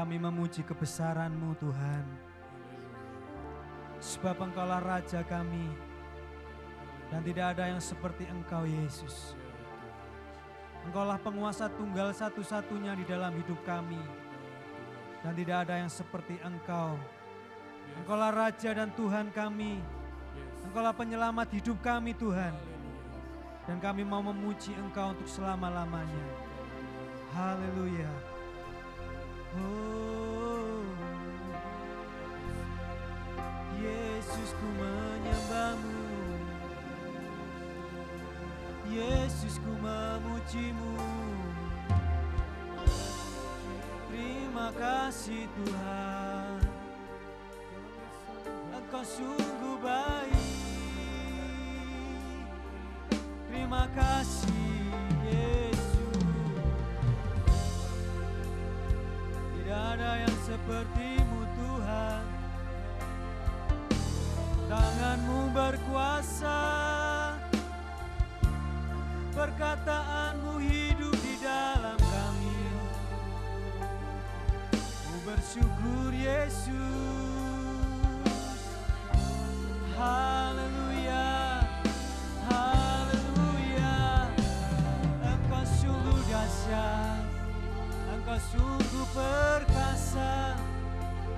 Kami memuji kebesaran-Mu Tuhan. Sebab Engkaulah Raja kami. Dan tidak ada yang seperti Engkau Yesus. Engkaulah penguasa tunggal satu-satunya di dalam hidup kami. Dan tidak ada yang seperti Engkau. Engkaulah Raja dan Tuhan kami. Engkaulah penyelamat hidup kami Tuhan. Dan kami mau memuji Engkau untuk selama-lamanya. Haleluya. Oh, Yesus ku menyembah-Mu. Yesus ku memuji-Mu. Terima kasih Tuhan. Engkau sungguh baik. Terima kasih Yesus. Tidak ada yang seperti-Mu Tuhan. Tangan-Mu berkuasa. Perkataan-Mu hidup di dalam kami. Ku bersyukur Yesus. Haleluya. Haleluya. Engkau sungguh dahsyat. Engkau sungguh perkasa.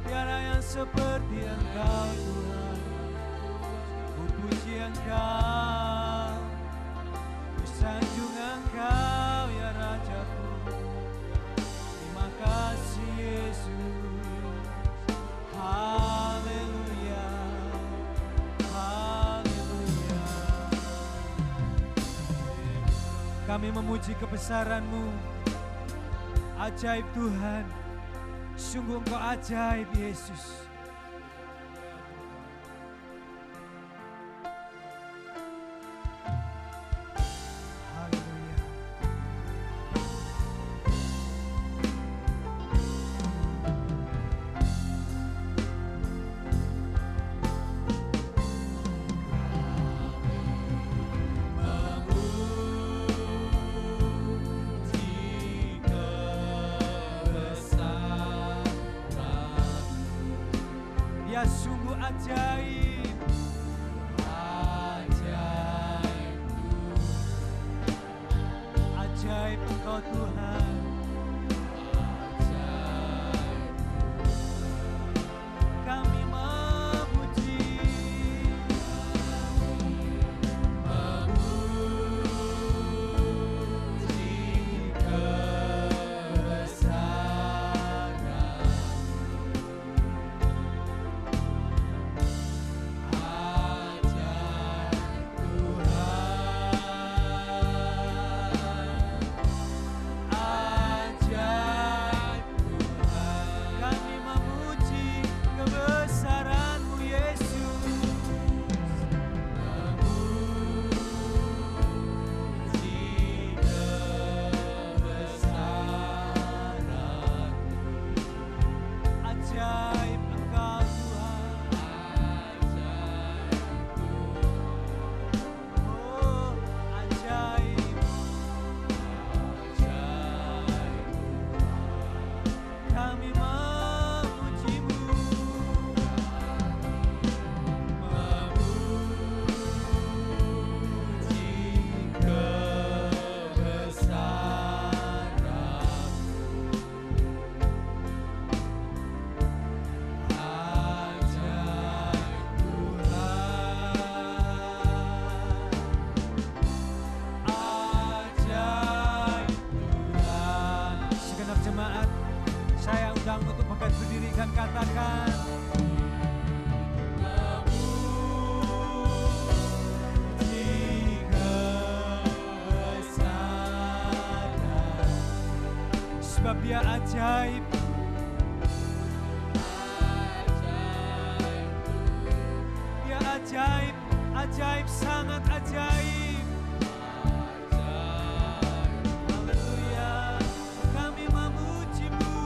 Tiada yang seperti Engkau Tuhan. Ku puji Engkau. Ku sanjung Engkau ya Rajaku. Terima kasih Yesus. Haleluya. Haleluya. Kami memuji kebesaran-Mu. Ajaib Tuhan, sungguh Engkau ajaib Yesus. Haleluya. Dia sungguh ajaib. Ajaib. Ajaib Engkau Tuhan. Ajaib. Kami memuji. Memuji kebesaran. Katakan memuji kebesaran. Sebab Dia ajaib. Dia ajaib. Ajaib, sangat ajaib. Haleluya. Kami memuji-Mu.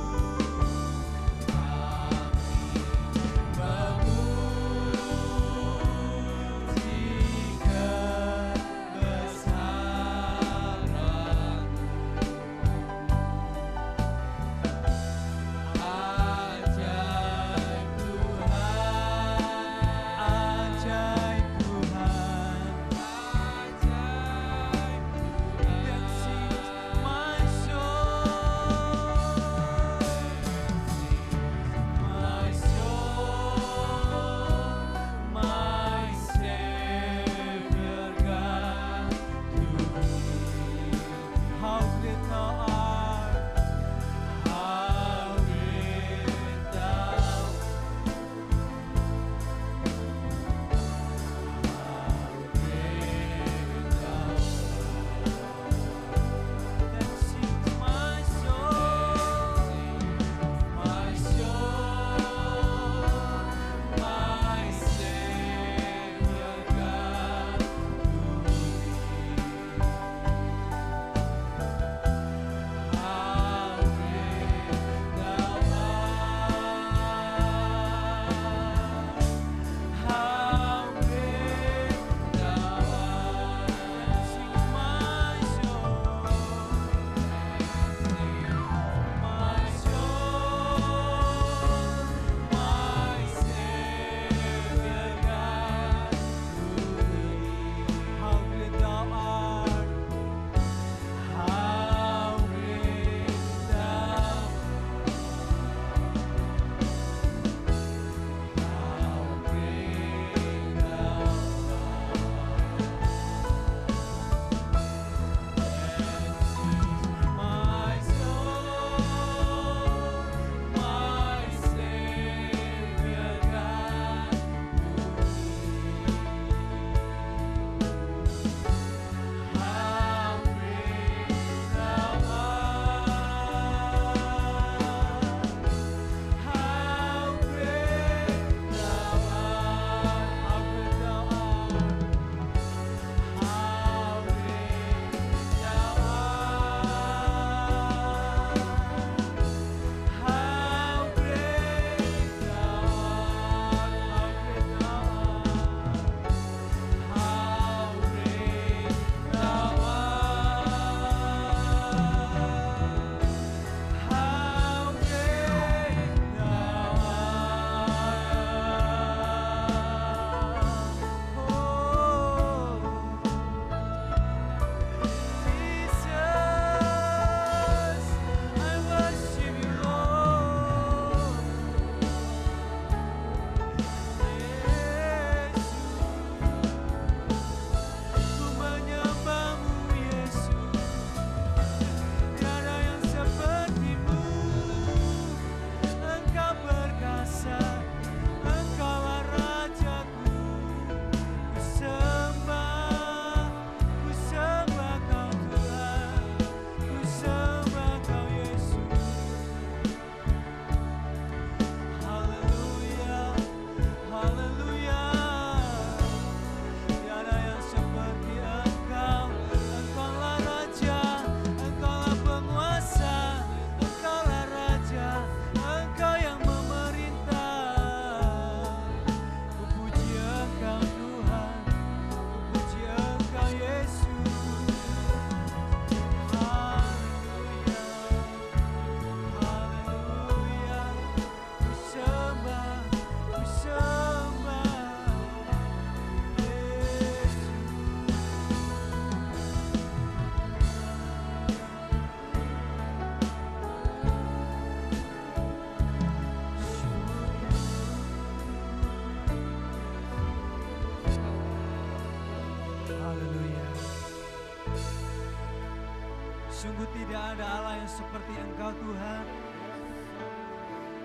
Sungguh tidak ada Allah yang seperti Engkau Tuhan.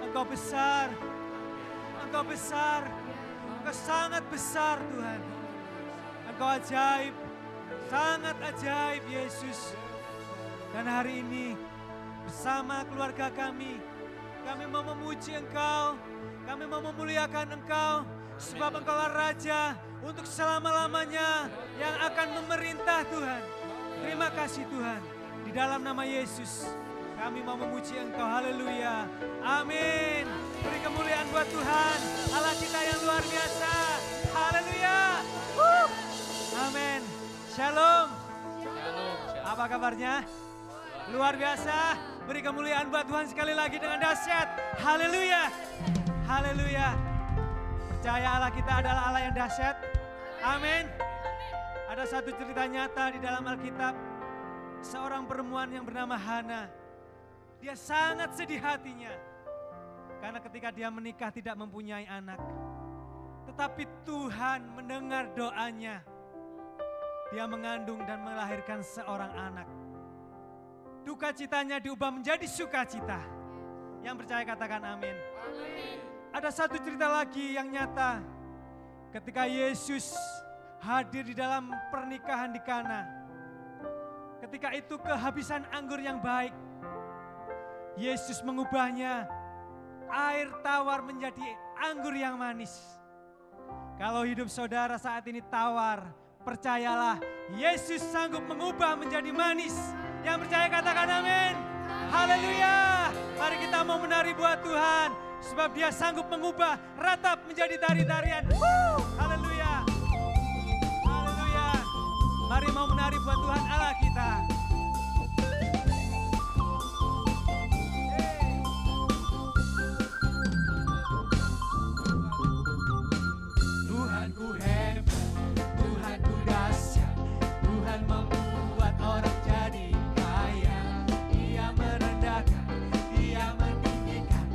Engkau besar, Engkau besar, Engkau sangat besar Tuhan. Engkau ajaib, sangat ajaib Yesus. Dan hari ini bersama keluarga kami mau memuji Engkau, kami mau memuliakan Engkau, sebab Engkaulah Raja untuk selama-lamanya yang akan memerintah Tuhan. Terima kasih Tuhan, di dalam nama Yesus kami mau memuji Engkau, haleluya, amin. Beri kemuliaan buat Tuhan, Allah kita yang luar biasa, haleluya, amin. Shalom. Apa kabarnya? Luar biasa. Beri kemuliaan buat Tuhan sekali lagi dengan dahsyat. Haleluya. Haleluya. Percaya Allah kita adalah Allah yang dahsyat. Amin. Ada satu cerita nyata di dalam Alkitab. Seorang perempuan yang bernama Hana. Dia sangat sedih hatinya. Karena ketika dia menikah tidak mempunyai anak. Tetapi Tuhan mendengar doanya. Dia mengandung dan melahirkan seorang anak. Duka citanya diubah menjadi sukacita. Yang percaya katakan amin. Amin. Ada satu cerita lagi yang nyata. Ketika Yesus hadir di dalam pernikahan di Kana. Ketika itu kehabisan anggur yang baik. Yesus mengubahnya air tawar menjadi anggur yang manis. Kalau hidup saudara saat ini tawar, percayalah Yesus sanggup mengubah menjadi manis. Yang percaya katakan amin. Haleluya. Mari kita mau menari buat Tuhan. Sebab dia sanggup mengubah ratap menjadi tari-tarian. Haleluya. Haleluya. Mari mau menari buat Tuhan Allah kita. Tuhanku hebat, Tuhanku dahsyat, Tuhan membuat orang jadi kaya. Dia merendahkan, Dia meninggikan,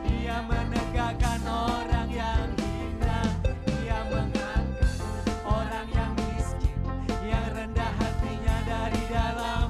Dia menegakkan orang yang hina. Dia mengangkat orang yang miskin, yang rendah hatinya dari dalam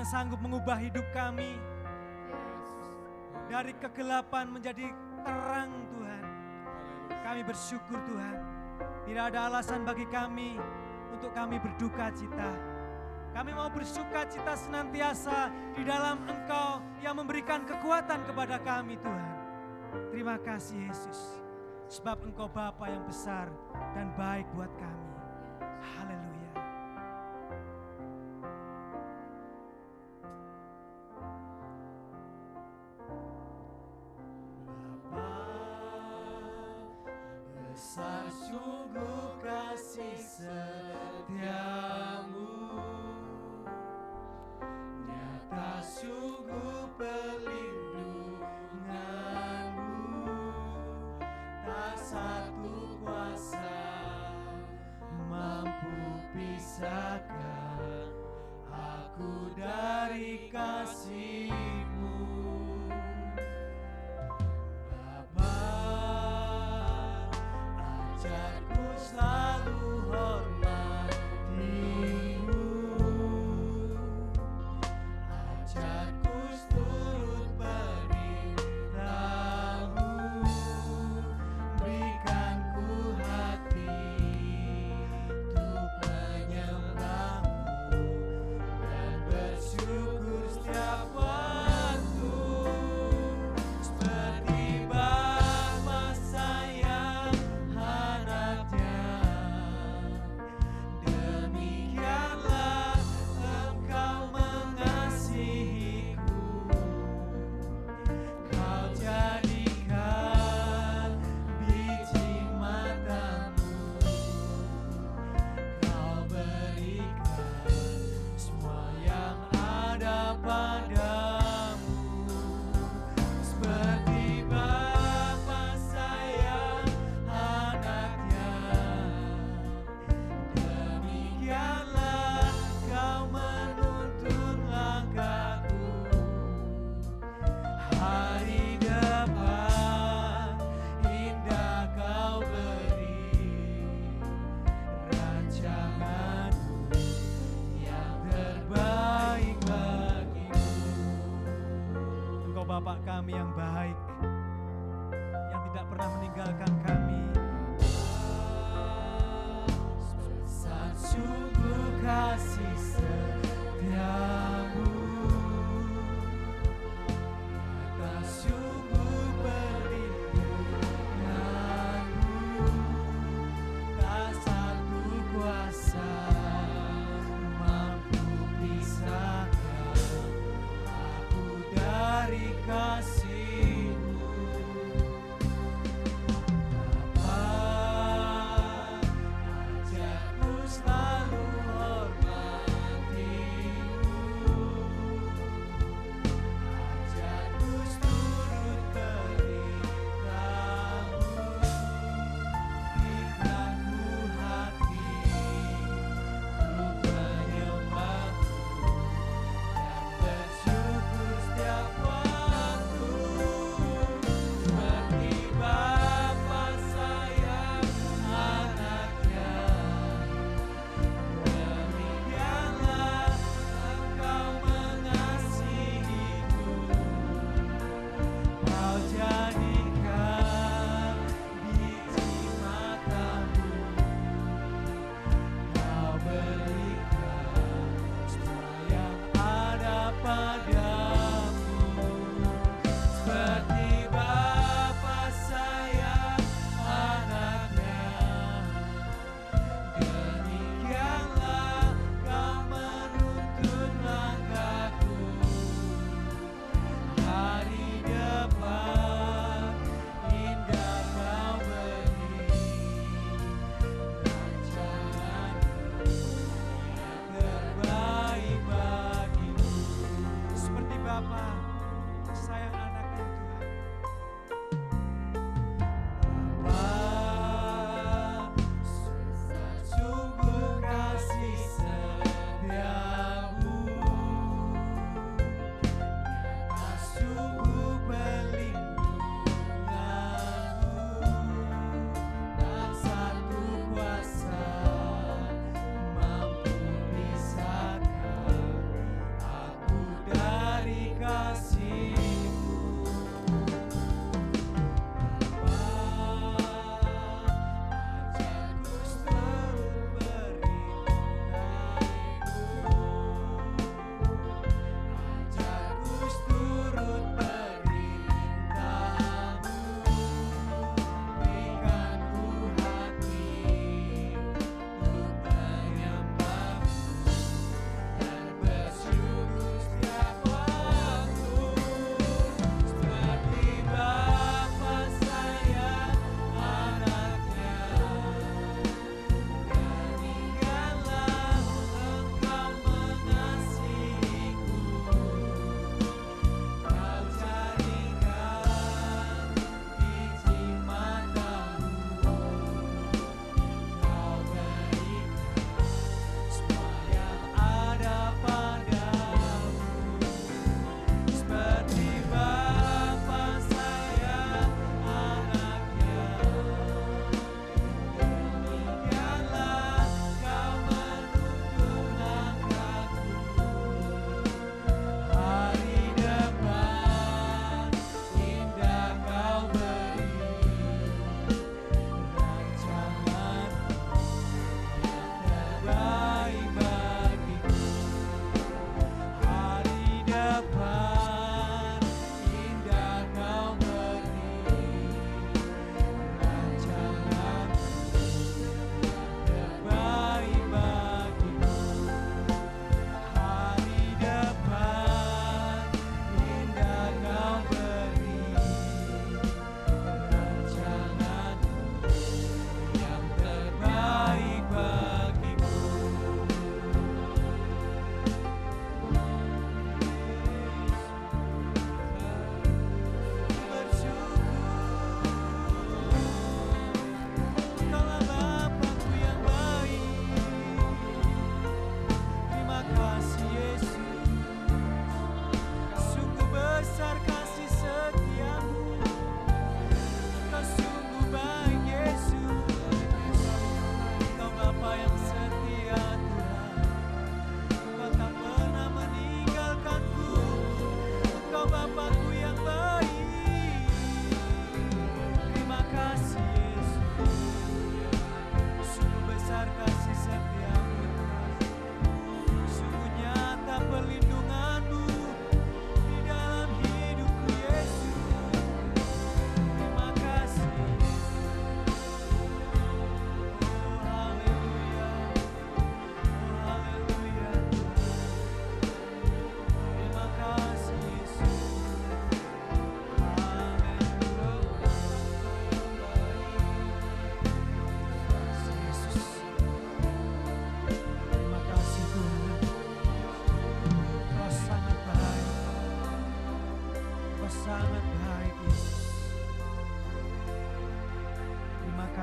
sanggup mengubah hidup kami dari kegelapan menjadi terang Tuhan. Kami bersyukur Tuhan. Tidak ada alasan bagi kami untuk kami berduka cita. Kami mau bersuka cita senantiasa di dalam Engkau yang memberikan kekuatan kepada kami Tuhan. Terima kasih Yesus. Sebab Engkau Bapa yang besar dan baik buat kami. Haleluya. Bapa, besar sungguh kasih setiamu. Nyata sungguh perlindunganmu. Tak satu kuasa mampu pisahkan aku dari kasih-Mu. Bapa, ajarku selalu hormati-Mu. Ajarku turut perintah-Mu. Berikan ku hati untuk menyembah-Mu dan bersyukur setiap waktu.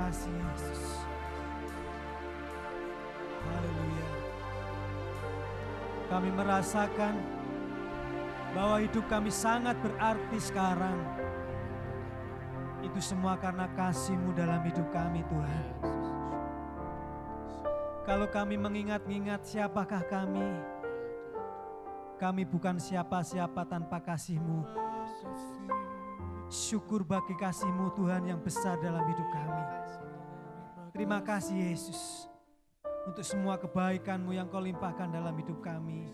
kasih Yesus. Haleluya. Kami merasakan bahwa hidup kami sangat berarti sekarang. Itu semua karena kasih-Mu dalam hidup kami, Tuhan. Kalau kami mengingat-ingat siapakah kami bukan siapa-siapa tanpa kasih-Mu. Syukur bagi kasih-Mu Tuhan yang besar dalam hidup kami. Terima kasih Yesus untuk semua kebaikan-Mu yang Kau limpahkan dalam hidup kami.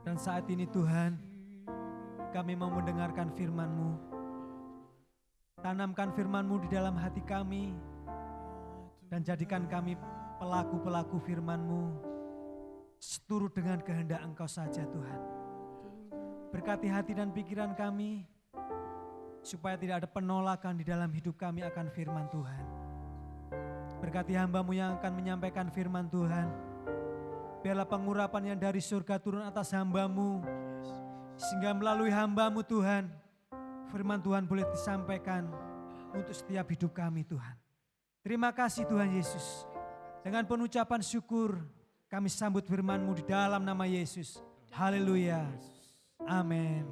Dan saat ini Tuhan, kami mau mendengarkan firman-Mu. Tanamkan firman-Mu di dalam hati kami dan jadikan kami pelaku-pelaku firman-Mu seturut dengan kehendak Engkau saja Tuhan. Berkati hati dan pikiran kami supaya tidak ada penolakan di dalam hidup kami akan firman Tuhan. Berkati hamba-Mu yang akan menyampaikan firman Tuhan. Biarlah pengurapan yang dari surga turun atas hamba-Mu. Sehingga melalui hamba-Mu Tuhan, firman Tuhan boleh disampaikan untuk setiap hidup kami Tuhan. Terima kasih Tuhan Yesus. Dengan penucapan syukur, kami sambut firman-Mu di dalam nama Yesus. Haleluya. Amin.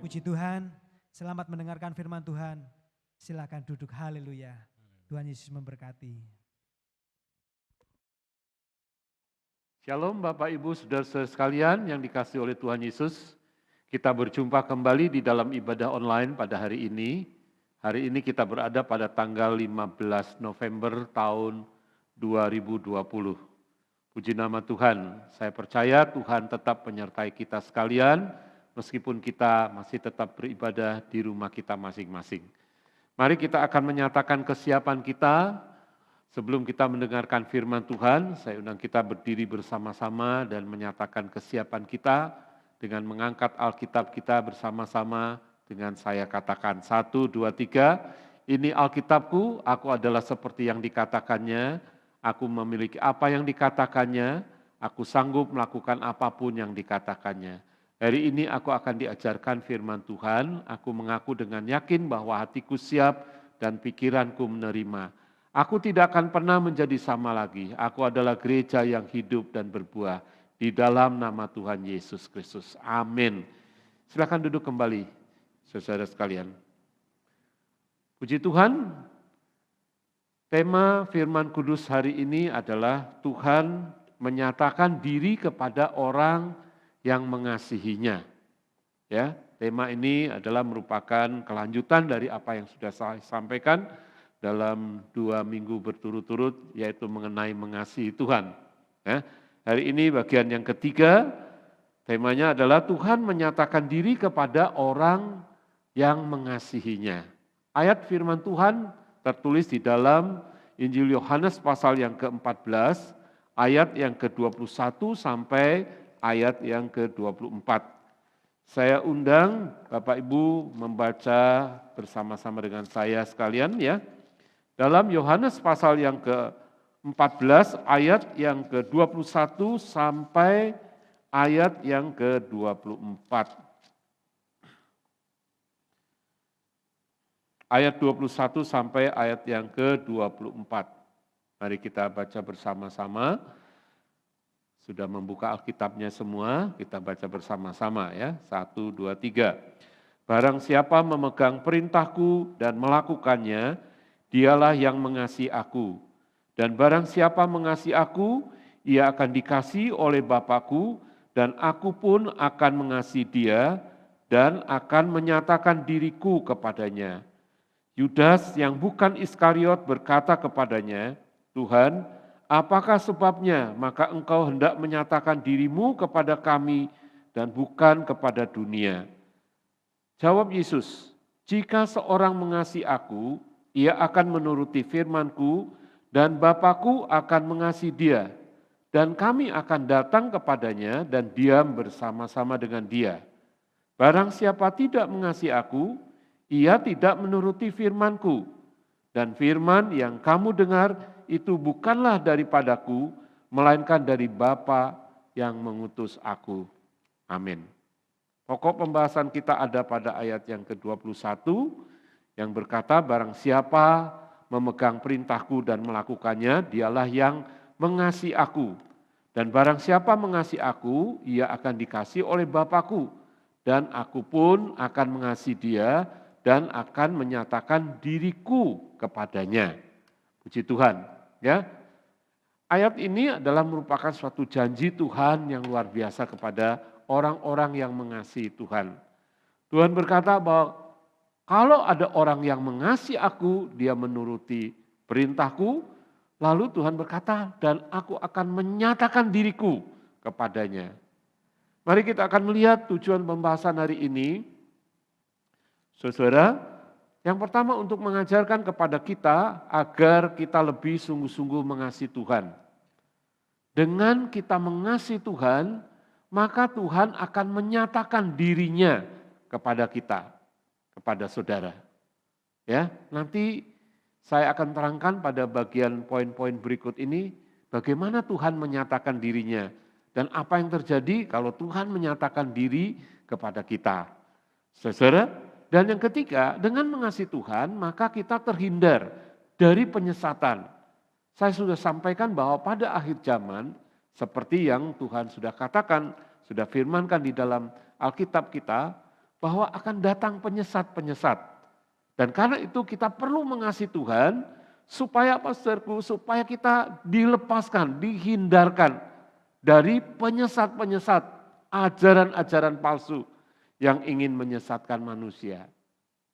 Puji Tuhan, selamat mendengarkan firman Tuhan. Silakan duduk, haleluya. Tuhan Yesus memberkati. Shalom Bapak Ibu Saudara-saudara sekalian yang dikasihi oleh Tuhan Yesus. Kita berjumpa kembali di dalam ibadah online pada hari ini. Hari ini kita berada pada tanggal 15 November tahun 2020. Puji nama Tuhan, saya percaya Tuhan tetap menyertai kita sekalian meskipun kita masih tetap beribadah di rumah kita masing-masing. Mari kita akan menyatakan kesiapan kita. Sebelum kita mendengarkan firman Tuhan, saya undang kita berdiri bersama-sama dan menyatakan kesiapan kita dengan mengangkat Alkitab kita bersama-sama dengan saya katakan 1, 2, 3. Ini Alkitabku, aku adalah seperti yang dikatakannya, aku memiliki apa yang dikatakannya, aku sanggup melakukan apapun yang dikatakannya. Hari ini aku akan diajarkan firman Tuhan, aku mengaku dengan yakin bahwa hatiku siap dan pikiranku menerima. Aku tidak akan pernah menjadi sama lagi. Aku adalah gereja yang hidup dan berbuah di dalam nama Tuhan Yesus Kristus. Amin. Silakan duduk kembali, saudara sekalian. Puji Tuhan, tema firman kudus hari ini adalah Tuhan menyatakan diri kepada orang yang mengasihinya. Ya, tema ini adalah merupakan kelanjutan dari apa yang sudah saya sampaikan dalam 2 minggu berturut-turut, yaitu mengenai mengasihi Tuhan. Ya, hari ini bagian yang ketiga, temanya adalah Tuhan menyatakan diri kepada orang yang mengasihinya. Ayat firman Tuhan tertulis di dalam Injil Yohanes pasal yang ke-14, ayat yang ke-21 sampai ayat yang ke-24. Saya undang Bapak Ibu membaca bersama-sama dengan saya sekalian ya. Dalam Yohanes pasal yang ke-14 ayat yang ke-21 sampai ayat yang ke-24. Ayat 21 sampai ayat yang ke-24. Mari kita baca bersama-sama. Sudah membuka Alkitabnya semua, kita baca bersama-sama ya. 1, 2, 3. Barang siapa memegang perintahku dan melakukannya, dialah yang mengasihi aku. Dan barang siapa mengasihi aku, ia akan dikasihi oleh Bapa-Ku, dan aku pun akan mengasihi dia, dan akan menyatakan diriku kepadanya. Yudas yang bukan Iskariot berkata kepadanya, Tuhan, apakah sebabnya maka engkau hendak menyatakan dirimu kepada kami, dan bukan kepada dunia? Jawab Yesus, jika seorang mengasihi aku, ia akan menuruti firman-Ku, dan Bapa-Ku akan mengasihi dia, dan kami akan datang kepadanya dan diam bersama-sama dengan dia. Barang siapa tidak mengasihi aku, ia tidak menuruti firman-Ku, dan firman yang kamu dengar itu bukanlah daripadaku, melainkan dari Bapa yang mengutus aku. Amin. Pokok pembahasan kita ada pada ayat yang ke-21, yang berkata, barang siapa memegang perintahku dan melakukannya, dialah yang mengasihi aku. Dan barang siapa mengasihi aku, ia akan dikasihi oleh Bapa-Ku. Dan aku pun akan mengasihi dia dan akan menyatakan diriku kepadanya. Puji Tuhan. Ya, ayat ini adalah merupakan suatu janji Tuhan yang luar biasa kepada orang-orang yang mengasihi Tuhan. Tuhan berkata bahwa kalau ada orang yang mengasihi aku, dia menuruti perintahku. Lalu Tuhan berkata, dan aku akan menyatakan diriku kepadanya. Mari kita akan melihat tujuan pembahasan hari ini. Saudara, yang pertama untuk mengajarkan kepada kita agar kita lebih sungguh-sungguh mengasihi Tuhan. Dengan kita mengasihi Tuhan, maka Tuhan akan menyatakan dirinya kepada kita, kepada saudara. Ya, nanti saya akan terangkan pada bagian poin-poin berikut ini bagaimana Tuhan menyatakan dirinya dan apa yang terjadi kalau Tuhan menyatakan diri kepada kita. Saudara, dan yang ketiga, dengan mengasihi Tuhan maka kita terhindar dari penyesatan. Saya sudah sampaikan bahwa pada akhir zaman seperti yang Tuhan sudah katakan, sudah firmankan di dalam Alkitab kita bahwa akan datang penyesat-penyesat. Dan karena itu kita perlu mengasihi Tuhan supaya apa saudaraku? Supaya kita dilepaskan, dihindarkan dari penyesat-penyesat, ajaran-ajaran palsu yang ingin menyesatkan manusia.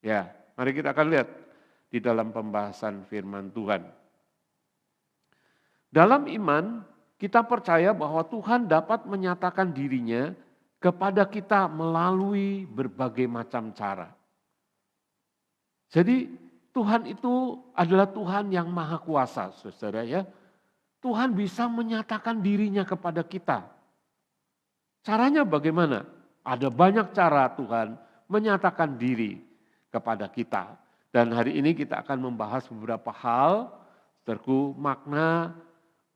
Ya, mari kita akan lihat di dalam pembahasan firman Tuhan. Dalam iman, kita percaya bahwa Tuhan dapat menyatakan dirinya kepada kita melalui berbagai macam cara. Jadi Tuhan itu adalah Tuhan yang maha kuasa, saudara ya. Tuhan bisa menyatakan dirinya kepada kita. Caranya bagaimana? Ada banyak cara Tuhan menyatakan diri kepada kita. Dan hari ini kita akan membahas beberapa hal, saudaraku, makna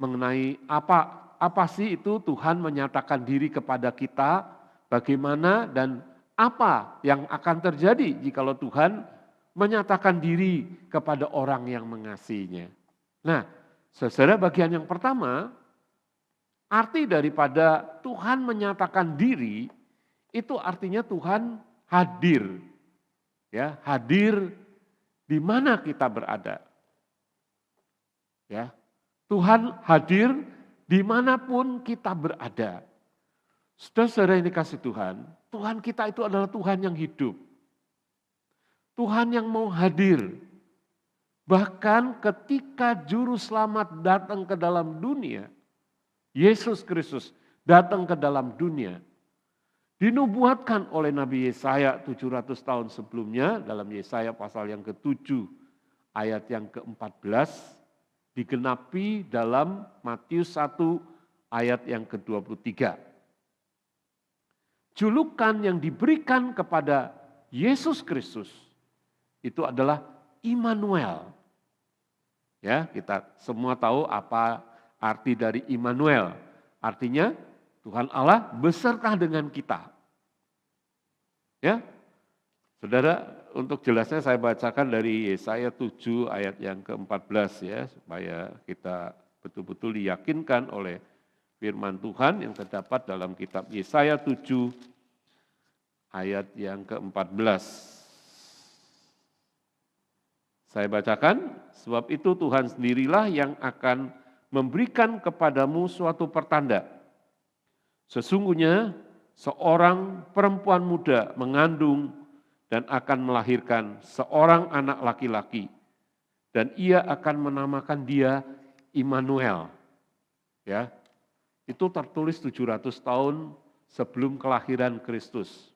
mengenai apa sih itu Tuhan menyatakan diri kepada kita, bagaimana dan apa yang akan terjadi jikalau Tuhan menyatakan diri kepada orang yang mengasihinya. Nah, saudara, bagian yang pertama, arti daripada Tuhan menyatakan diri, itu artinya Tuhan hadir. Ya, hadir di mana kita berada. Ya, Tuhan hadir dimanapun kita berada. Saudara yang dikasih Tuhan, Tuhan kita itu adalah Tuhan yang hidup. Tuhan yang mau hadir. Bahkan ketika juru selamat datang ke dalam dunia, Yesus Kristus datang ke dalam dunia, dinubuatkan oleh Nabi Yesaya 700 tahun sebelumnya, dalam Yesaya pasal yang ke-7 ayat yang ke-14, digenapi dalam Matius 1 ayat yang ke-23. Julukan yang diberikan kepada Yesus Kristus itu adalah Immanuel. Ya, kita semua tahu apa arti dari Immanuel. Artinya Tuhan Allah beserta dengan kita. Ya. Saudara, untuk jelasnya saya bacakan dari Yesaya 7 ayat yang ke-14 ya, supaya kita betul-betul diyakinkan oleh firman Tuhan yang terdapat dalam kitab Yesaya 7 ayat yang ke-14. Saya bacakan, sebab itu Tuhan sendirilah yang akan memberikan kepadamu suatu pertanda. Sesungguhnya seorang perempuan muda mengandung dan akan melahirkan seorang anak laki-laki. Dan ia akan menamakan dia Immanuel. Ya, itu tertulis 700 tahun sebelum kelahiran Kristus.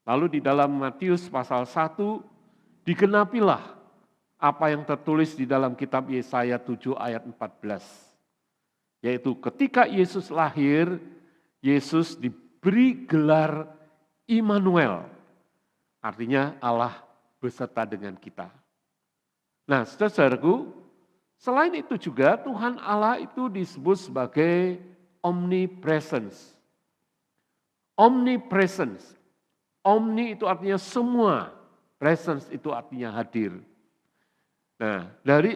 Lalu di dalam Matius pasal 1, digenapilah apa yang tertulis di dalam kitab Yesaya 7 ayat 14. Yaitu ketika Yesus lahir, Yesus diberi gelar Immanuel. Artinya Allah beserta dengan kita. Nah, saudaraku, selain itu juga Tuhan Allah itu disebut sebagai omnipresence. Omnipresence. Omni itu artinya semua. Presence itu artinya hadir. Nah, dari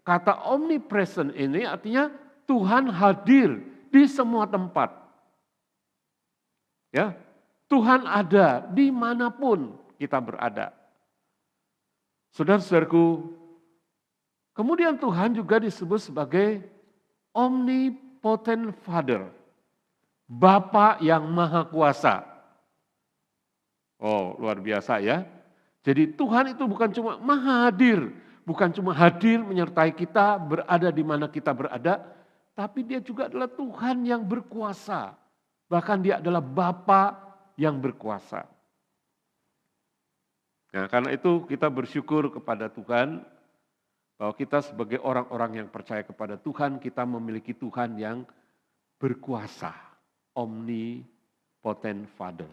kata omnipresent ini artinya Tuhan hadir di semua tempat. Ya, Tuhan ada dimanapun kita berada. Saudara-saudaraku, kemudian Tuhan juga disebut sebagai omnipotent Father, Bapa yang Maha Kuasa. Oh, luar biasa ya. Jadi Tuhan itu bukan cuma maha hadir, bukan cuma hadir menyertai kita, berada di mana kita berada, tapi dia juga adalah Tuhan yang berkuasa. Bahkan dia adalah Bapa yang berkuasa. Nah, karena itu kita bersyukur kepada Tuhan, bahwa kita sebagai orang-orang yang percaya kepada Tuhan, kita memiliki Tuhan yang berkuasa. Omnipotent Father.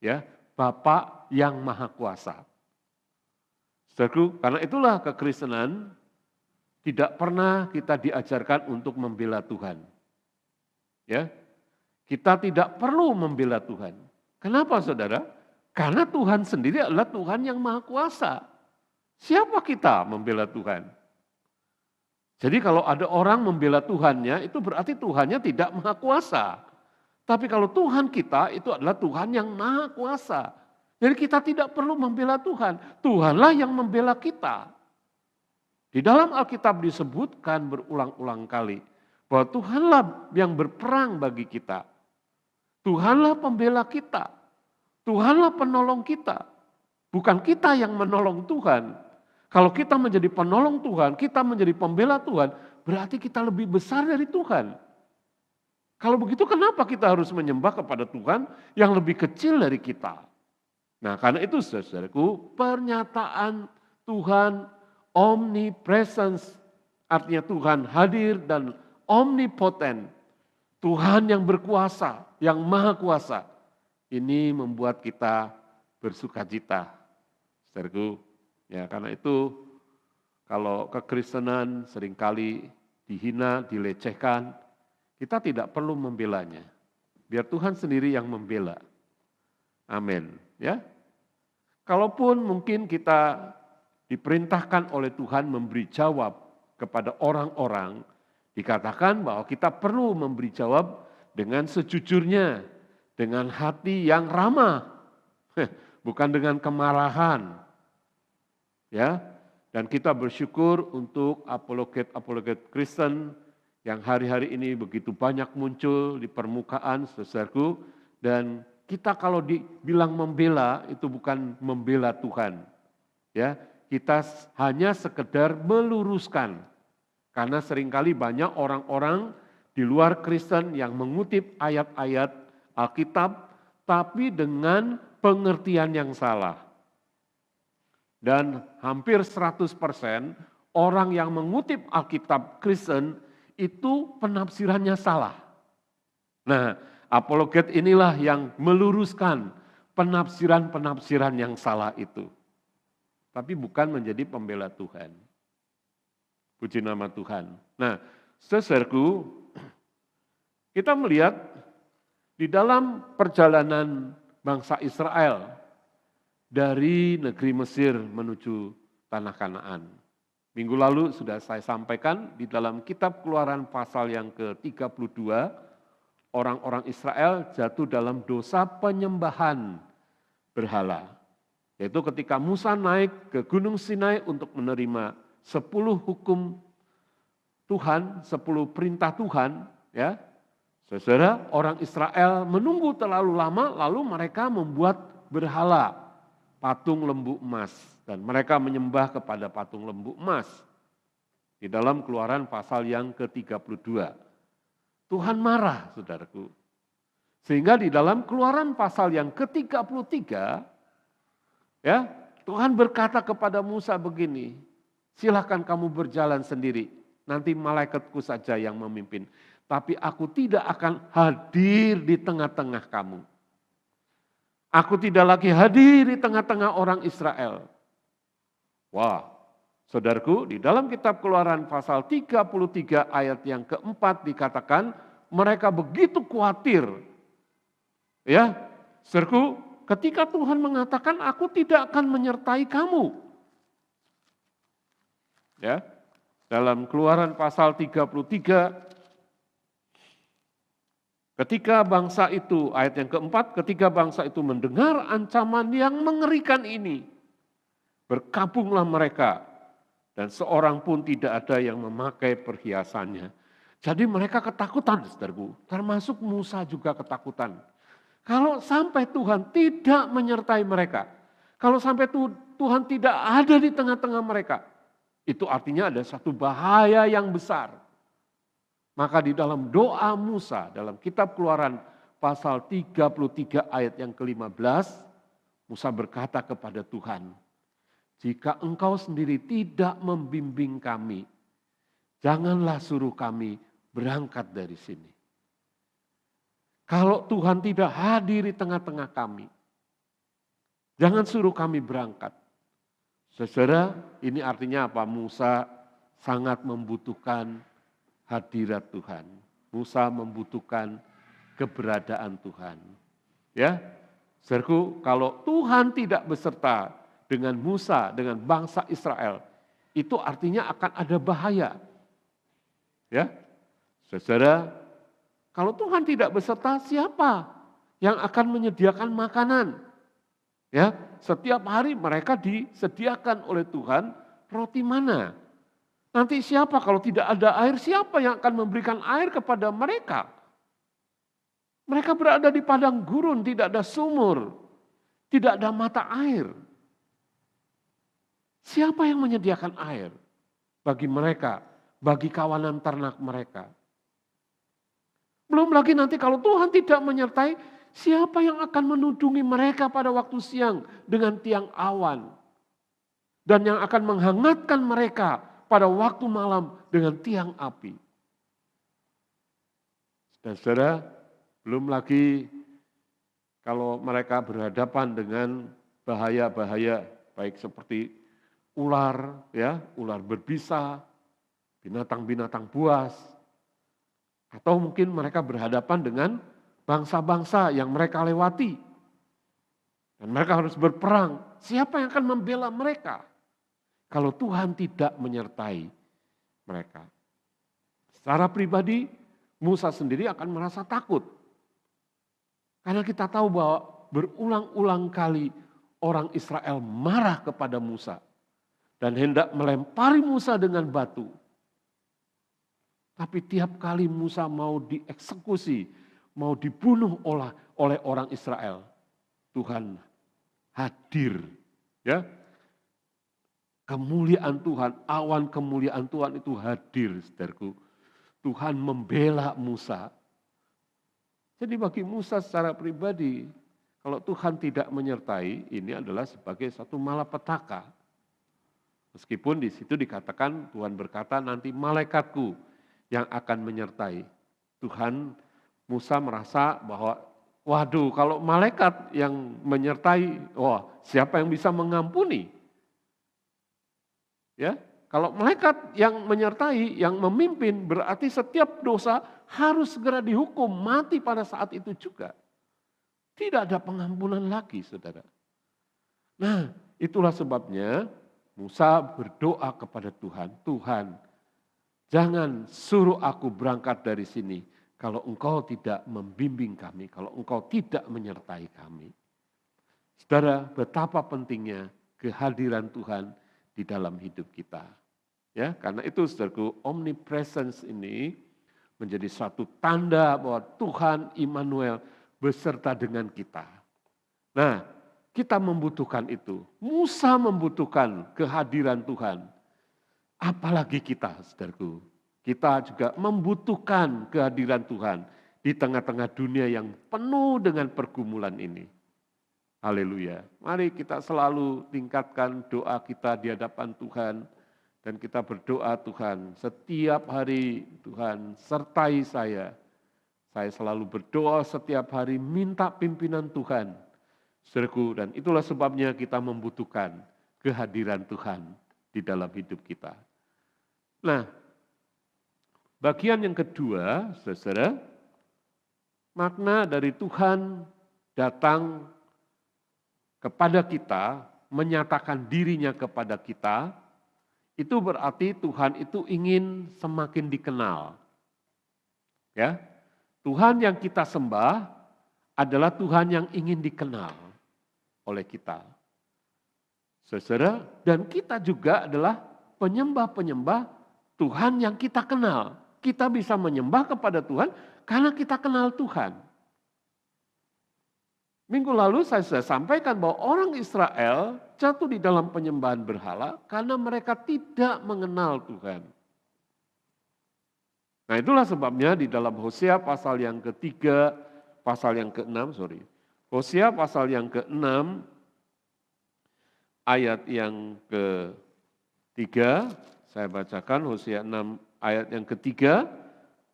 Ya, Bapa yang Maha Kuasa. Saudaraku, karena itulah kekristenan tidak pernah kita diajarkan untuk membela Tuhan. Ya, kita tidak perlu membela Tuhan. Kenapa saudara? Karena Tuhan sendiri adalah Tuhan yang Maha Kuasa. Siapa kita membela Tuhan? Jadi kalau ada orang membela Tuhannya, itu berarti Tuhannya tidak Maha Kuasa. Tapi kalau Tuhan kita itu adalah Tuhan yang Maha Kuasa. Jadi kita tidak perlu membela Tuhan. Tuhanlah yang membela kita. Di dalam Alkitab disebutkan berulang-ulang kali bahwa Tuhanlah yang berperang bagi kita. Tuhanlah pembela kita. Tuhanlah penolong kita. Bukan kita yang menolong Tuhan. Kalau kita menjadi penolong Tuhan, kita menjadi pembela Tuhan, berarti kita lebih besar dari Tuhan. Kalau begitu kenapa kita harus menyembah kepada Tuhan yang lebih kecil dari kita? Nah, karena itu saudaraku, pernyataan Tuhan omnipresence, artinya Tuhan hadir dan omnipotent, Tuhan yang berkuasa, yang maha kuasa, ini membuat kita bersukacita. Saudaraku, ya karena itu kalau kekristenan seringkali dihina, dilecehkan, kita tidak perlu membelanya. Biar Tuhan sendiri yang membela. Amin. Ya. Kalaupun mungkin kita diperintahkan oleh Tuhan memberi jawab kepada orang-orang, dikatakan bahwa kita perlu memberi jawab dengan sejujurnya, dengan hati yang ramah, bukan dengan kemarahan. Ya, dan kita bersyukur untuk apologet Kristen yang hari-hari ini begitu banyak muncul di permukaan, saudaraku, dan kita kalau dibilang membela itu bukan membela Tuhan. Ya, kita hanya sekedar meluruskan. Karena seringkali banyak orang-orang di luar Kristen yang mengutip ayat-ayat Alkitab tapi dengan pengertian yang salah. Dan hampir 100% orang yang mengutip Alkitab Kristen itu penafsirannya salah. Nah, apologet inilah yang meluruskan penafsiran-penafsiran yang salah itu. Tapi bukan menjadi pembela Tuhan. Puji nama Tuhan. Nah, saudaraku, kita melihat di dalam perjalanan bangsa Israel dari negeri Mesir menuju tanah Kanaan. Minggu lalu sudah saya sampaikan di dalam kitab Keluaran pasal yang ke-32, orang-orang Israel jatuh dalam dosa penyembahan berhala. Yaitu ketika Musa naik ke Gunung Sinai untuk menerima 10 hukum Tuhan, 10 perintah Tuhan, ya. Saudara, orang Israel menunggu terlalu lama, lalu mereka membuat berhala, patung lembu emas. Dan mereka menyembah kepada patung lembu emas. Di dalam Keluaran pasal yang ke-32. Tuhan marah, saudaraku. Sehingga di dalam Keluaran pasal yang ke-33, ya, Tuhan berkata kepada Musa begini, silahkan kamu berjalan sendiri, nanti malaikatku saja yang memimpin. Tapi aku tidak akan hadir di tengah-tengah kamu. Aku tidak lagi hadir di tengah-tengah orang Israel. Wah, saudaraku, di dalam kitab Keluaran pasal 33 ayat yang keempat dikatakan mereka begitu khawatir. Ya, saudaraku, ketika Tuhan mengatakan aku tidak akan menyertai kamu. Ya. Dalam Keluaran pasal 33, ketika bangsa itu, ayat yang keempat, ketika bangsa itu mendengar ancaman yang mengerikan ini, berkabunglah mereka, dan seorang pun tidak ada yang memakai perhiasannya. Jadi mereka ketakutan, saudaraku, termasuk Musa juga ketakutan. Kalau sampai Tuhan tidak menyertai mereka, kalau sampai Tuhan tidak ada di tengah-tengah mereka, itu artinya ada satu bahaya yang besar. Maka di dalam doa Musa, dalam kitab Keluaran pasal 33 ayat yang ke-15, Musa berkata kepada Tuhan, jika engkau sendiri tidak membimbing kami, janganlah suruh kami berangkat dari sini. Kalau Tuhan tidak hadir di tengah-tengah kami, jangan suruh kami berangkat. Saudara, ini artinya apa? Musa sangat membutuhkan hadirat Tuhan. Musa membutuhkan keberadaan Tuhan. Ya, saudaraku, kalau Tuhan tidak beserta dengan Musa, dengan bangsa Israel, itu artinya akan ada bahaya. Ya, saudara, kalau Tuhan tidak beserta, siapa yang akan menyediakan makanan? Ya, setiap hari mereka disediakan oleh Tuhan roti mana. Nanti siapa kalau tidak ada air, siapa yang akan memberikan air kepada mereka? Mereka berada di padang gurun, tidak ada sumur, tidak ada mata air. Siapa yang menyediakan air bagi mereka, bagi kawanan ternak mereka? Belum lagi nanti kalau Tuhan tidak menyertai, siapa yang akan menudungi mereka pada waktu siang dengan tiang awan? Dan yang akan menghangatkan mereka pada waktu malam dengan tiang api. Dan saudara, belum lagi kalau mereka berhadapan dengan bahaya-bahaya, baik seperti ular, ya, ular berbisa, binatang-binatang buas, atau mungkin mereka berhadapan dengan bangsa-bangsa yang mereka lewati. Dan mereka harus berperang. Siapa yang akan membela mereka? Kalau Tuhan tidak menyertai mereka. Secara pribadi, Musa sendiri akan merasa takut. Karena kita tahu bahwa berulang-ulang kali orang Israel marah kepada Musa. Dan hendak melempari Musa dengan batu. Tapi tiap kali Musa mau dieksekusi, mau dibunuh oleh orang Israel, Tuhan hadir. Ya, kemuliaan Tuhan, awan kemuliaan Tuhan itu hadir, saudaraku. Tuhan membela Musa. Jadi bagi Musa secara pribadi, kalau Tuhan tidak menyertai, ini adalah sebagai satu malapetaka. Meskipun di situ dikatakan, Tuhan berkata, nanti malaikatku yang akan menyertai. Tuhan, Musa merasa bahwa, waduh, kalau malaikat yang menyertai, wah, siapa yang bisa mengampuni? Ya, kalau malaikat yang menyertai, yang memimpin, berarti setiap dosa harus segera dihukum, mati pada saat itu juga. Tidak ada pengampunan lagi, saudara. Nah, itulah sebabnya Musa berdoa kepada Tuhan, Tuhan, jangan suruh aku berangkat dari sini kalau engkau tidak membimbing kami, kalau engkau tidak menyertai kami. Saudara, betapa pentingnya kehadiran Tuhan di dalam hidup kita. Ya, karena itu saudaraku, omnipresence ini menjadi satu tanda bahwa Tuhan Immanuel beserta dengan kita. Nah, kita membutuhkan itu. Musa membutuhkan kehadiran Tuhan. Apalagi kita, saudaraku. Kita juga membutuhkan kehadiran Tuhan di tengah-tengah dunia yang penuh dengan pergumulan ini. Haleluya. Mari kita selalu tingkatkan doa kita di hadapan Tuhan. Dan kita berdoa, Tuhan, setiap hari Tuhan sertai saya. Saya selalu berdoa setiap hari minta pimpinan Tuhan. Saudaraku, dan itulah sebabnya kita membutuhkan kehadiran Tuhan di dalam hidup kita. Nah, bagian yang kedua, saudara, makna dari Tuhan datang kepada kita, menyatakan dirinya kepada kita, itu berarti Tuhan itu ingin semakin dikenal. Ya, Tuhan yang kita sembah adalah Tuhan yang ingin dikenal oleh kita. Saudara, dan kita juga adalah penyembah-penyembah Tuhan yang kita kenal. Kita bisa menyembah kepada Tuhan karena kita kenal Tuhan. Minggu lalu saya sudah sampaikan bahwa orang Israel jatuh di dalam penyembahan berhala karena mereka tidak mengenal Tuhan. Nah, itulah sebabnya di dalam Hosea pasal yang ketiga, pasal yang ke-6, Hosea pasal yang ke-6, ayat yang ke-3, saya bacakan Hosea 6 ayat yang ke-3,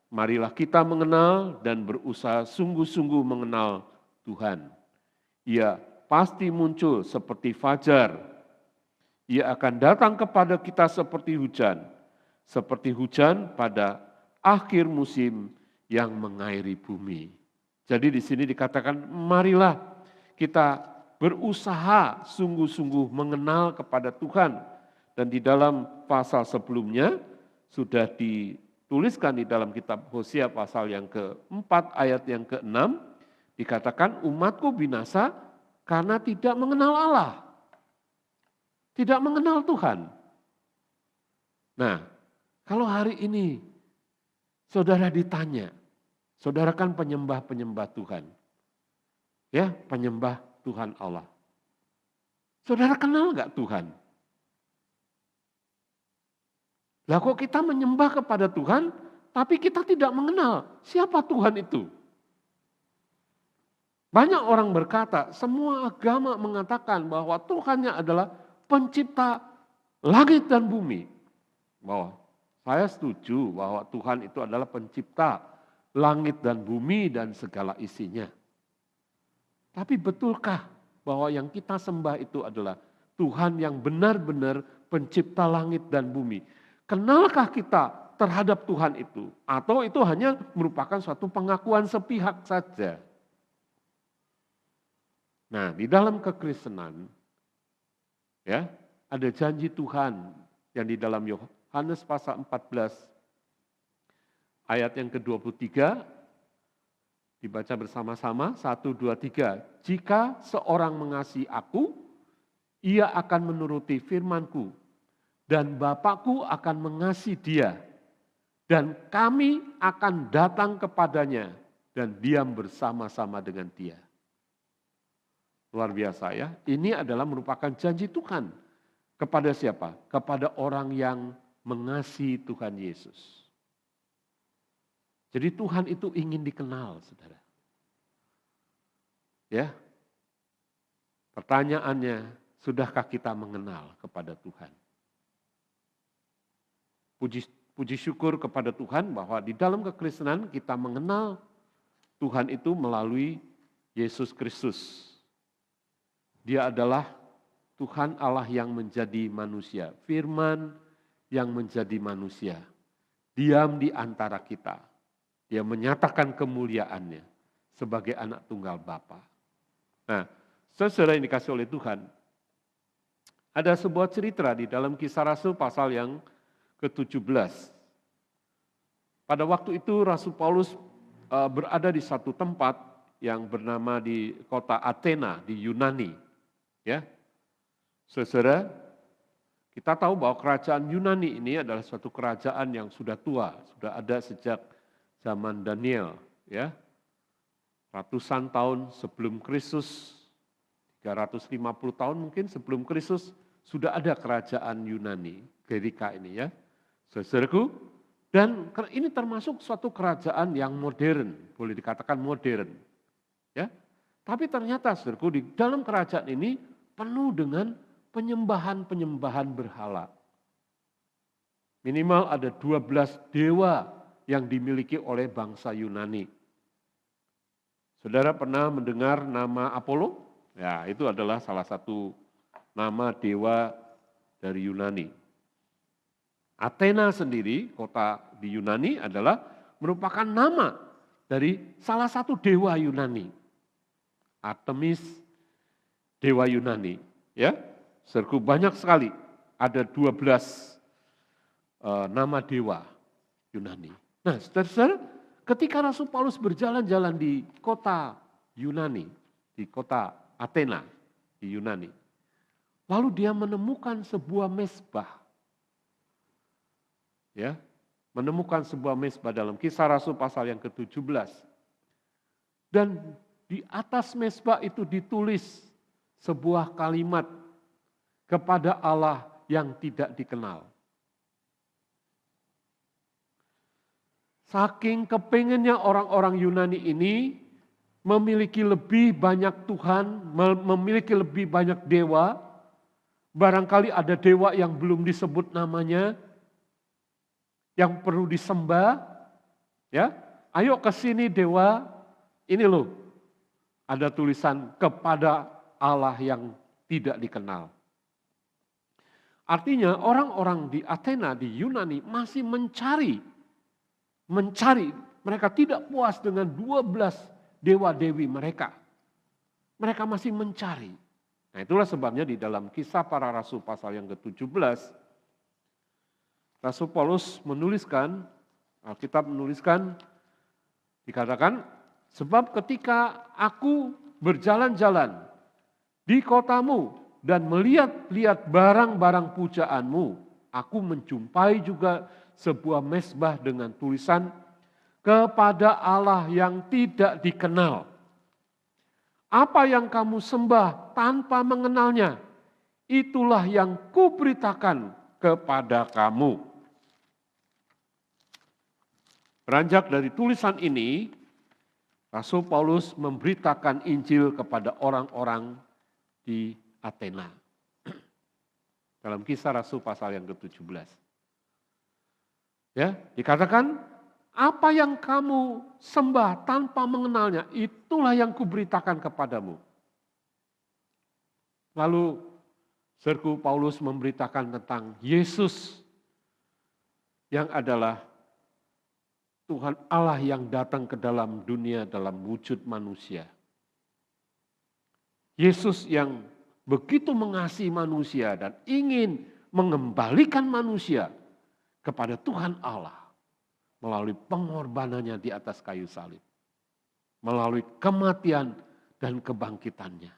marilah kita mengenal dan berusaha sungguh-sungguh mengenal Tuhan. Ia pasti muncul seperti fajar. Ia akan datang kepada kita seperti hujan pada akhir musim yang mengairi bumi. Jadi di sini dikatakan, marilah kita berusaha sungguh-sungguh mengenal kepada Tuhan. Dan di dalam pasal sebelumnya sudah dituliskan di dalam kitab Hosea pasal yang ke-4 ayat yang ke-6, dikatakan umatku binasa karena tidak mengenal Allah. Tidak mengenal Tuhan. Nah, kalau hari ini saudara ditanya, saudara kan penyembah-penyembah Tuhan. Ya, penyembah Tuhan Allah. Saudara kenal enggak Tuhan? Lah kok kita menyembah kepada Tuhan, tapi kita tidak mengenal siapa Tuhan itu? Banyak orang berkata, semua agama mengatakan bahwa Tuhannya adalah pencipta langit dan bumi. Bahwa saya setuju bahwa Tuhan itu adalah pencipta langit dan bumi dan segala isinya. Tapi betulkah bahwa yang kita sembah itu adalah Tuhan yang benar-benar pencipta langit dan bumi? Kenalkah kita terhadap Tuhan itu? Atau itu hanya merupakan suatu pengakuan sepihak saja? Nah, di dalam kekristenan ya, ada janji Tuhan yang di dalam Yohanes pasal 14 ayat yang ke-23 dibaca bersama-sama 1 2 3. Jika seorang mengasihi aku, ia akan menuruti firman-Ku dan Bapa-Ku akan mengasihi dia dan kami akan datang kepadanya dan diam bersama-sama dengan dia. Luar biasa ya, ini adalah merupakan janji Tuhan. Kepada siapa? Kepada orang yang mengasihi Tuhan Yesus. Jadi Tuhan itu ingin dikenal, saudara. Ya, pertanyaannya, sudahkah kita mengenal kepada Tuhan? Puji syukur kepada Tuhan bahwa di dalam kekristenan kita mengenal Tuhan itu melalui Yesus Kristus. Dia adalah Tuhan Allah yang menjadi manusia, firman yang menjadi manusia, diam di antara kita. Dia menyatakan kemuliaannya sebagai anak tunggal Bapa. Nah, saudara yang dikasih oleh Tuhan, ada sebuah cerita di dalam Kisah Rasul pasal yang ke-17. Pada waktu itu Rasul Paulus berada di satu tempat yang bernama di kota Athena di Yunani. Ya, saudara, kita tahu bahwa kerajaan Yunani ini adalah suatu kerajaan yang sudah tua, sudah ada sejak zaman Daniel, ya, ratusan tahun sebelum Kristus, 350 tahun mungkin sebelum Kristus sudah ada kerajaan Yunani, Gerika ini ya, saudaraku, dan ini termasuk suatu kerajaan yang modern, boleh dikatakan modern, ya. Tapi ternyata saudaraku di dalam kerajaan ini penuh dengan penyembahan-penyembahan berhala. Minimal ada 12 dewa yang dimiliki oleh bangsa Yunani. Saudara pernah mendengar nama Apollo? Ya, itu adalah salah satu nama dewa dari Yunani. Athena sendiri, kota di Yunani adalah merupakan nama dari salah satu dewa Yunani. Artemis dewa Yunani. Ya, saudaraku, banyak sekali, ada 12 nama dewa Yunani. Nah, saudara, ketika Rasul Paulus berjalan-jalan di kota Yunani, di kota Athena di Yunani, lalu dia menemukan sebuah mezbah. Ya, menemukan sebuah mezbah dalam Kisah Rasul pasal yang ke-17. Dan di atas mezbah itu ditulis sebuah kalimat kepada Allah yang tidak dikenal. Saking kepengennya orang-orang Yunani ini memiliki lebih banyak Tuhan, memiliki lebih banyak dewa, barangkali ada dewa yang belum disebut namanya, yang perlu disembah, ya, ayo ke sini dewa, ini loh, ada tulisan kepada Allah yang tidak dikenal. Artinya orang-orang di Athena, di Yunani masih mencari, mereka tidak puas dengan 12 dewa-dewi mereka. Mereka masih mencari. Nah, itulah sebabnya di dalam Kisah Para Rasul pasal yang ke-17, Rasul Paulus menuliskan, Alkitab menuliskan, dikatakan, sebab ketika aku berjalan-jalan di kotamu dan melihat-lihat barang-barang pujaanmu, aku menjumpai juga sebuah mezbah dengan tulisan kepada Allah yang tidak dikenal. Apa yang kamu sembah tanpa mengenalnya, itulah yang kuberitakan kepada kamu. Beranjak dari tulisan ini, Rasul Paulus memberitakan Injil kepada orang-orang di Athena. Dalam Kisah Rasul pasal yang ke-17. Ya, dikatakan, apa yang kamu sembah tanpa mengenalnya, itulah yang kuberitakan kepadamu. Lalu, saudaraku, Paulus memberitakan tentang Yesus yang adalah Tuhan Allah yang datang ke dalam dunia dalam wujud manusia. Yesus yang begitu mengasihi manusia dan ingin mengembalikan manusia kepada Tuhan Allah melalui pengorbanannya di atas kayu salib, melalui kematian dan kebangkitannya.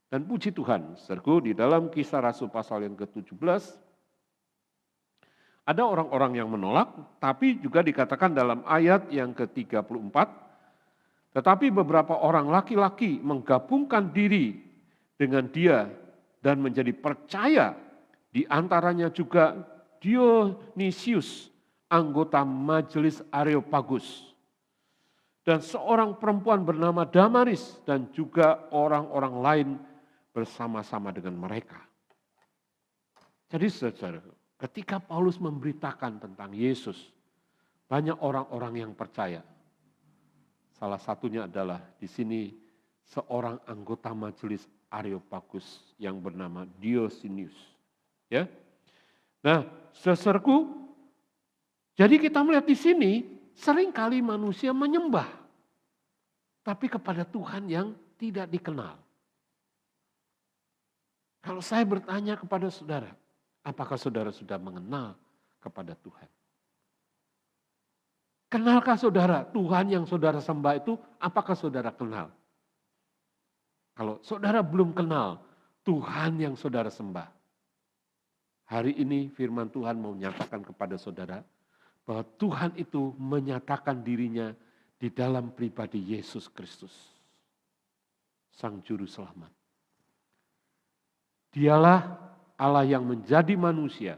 Dan puji Tuhan, saudaraku, di dalam Kisah Rasul pasal yang ke-17, ada orang-orang yang menolak, tapi juga dikatakan dalam ayat yang ke-34, tetapi beberapa orang laki-laki menggabungkan diri dengan dia dan menjadi percaya, di antaranya juga Dionysius, anggota majelis Areopagus, dan seorang perempuan bernama Damaris, dan juga orang-orang lain bersama-sama dengan mereka. Jadi saudara, ketika Paulus memberitakan tentang Yesus, banyak orang-orang yang percaya. Salah satunya adalah di sini seorang anggota majelis Areopagus yang bernama Dionysius. Ya. Nah, saudaraku, jadi kita melihat di sini seringkali manusia menyembah, tapi kepada Tuhan yang tidak dikenal. Kalau saya bertanya kepada saudara, apakah saudara sudah mengenal kepada Tuhan? Kenalkah saudara Tuhan yang saudara sembah itu, apakah saudara kenal? Kalau saudara belum kenal Tuhan yang saudara sembah, hari ini firman Tuhan mau menyatakan kepada saudara bahwa Tuhan itu menyatakan dirinya di dalam pribadi Yesus Kristus, Sang Juru Selamat. Dialah Allah yang menjadi manusia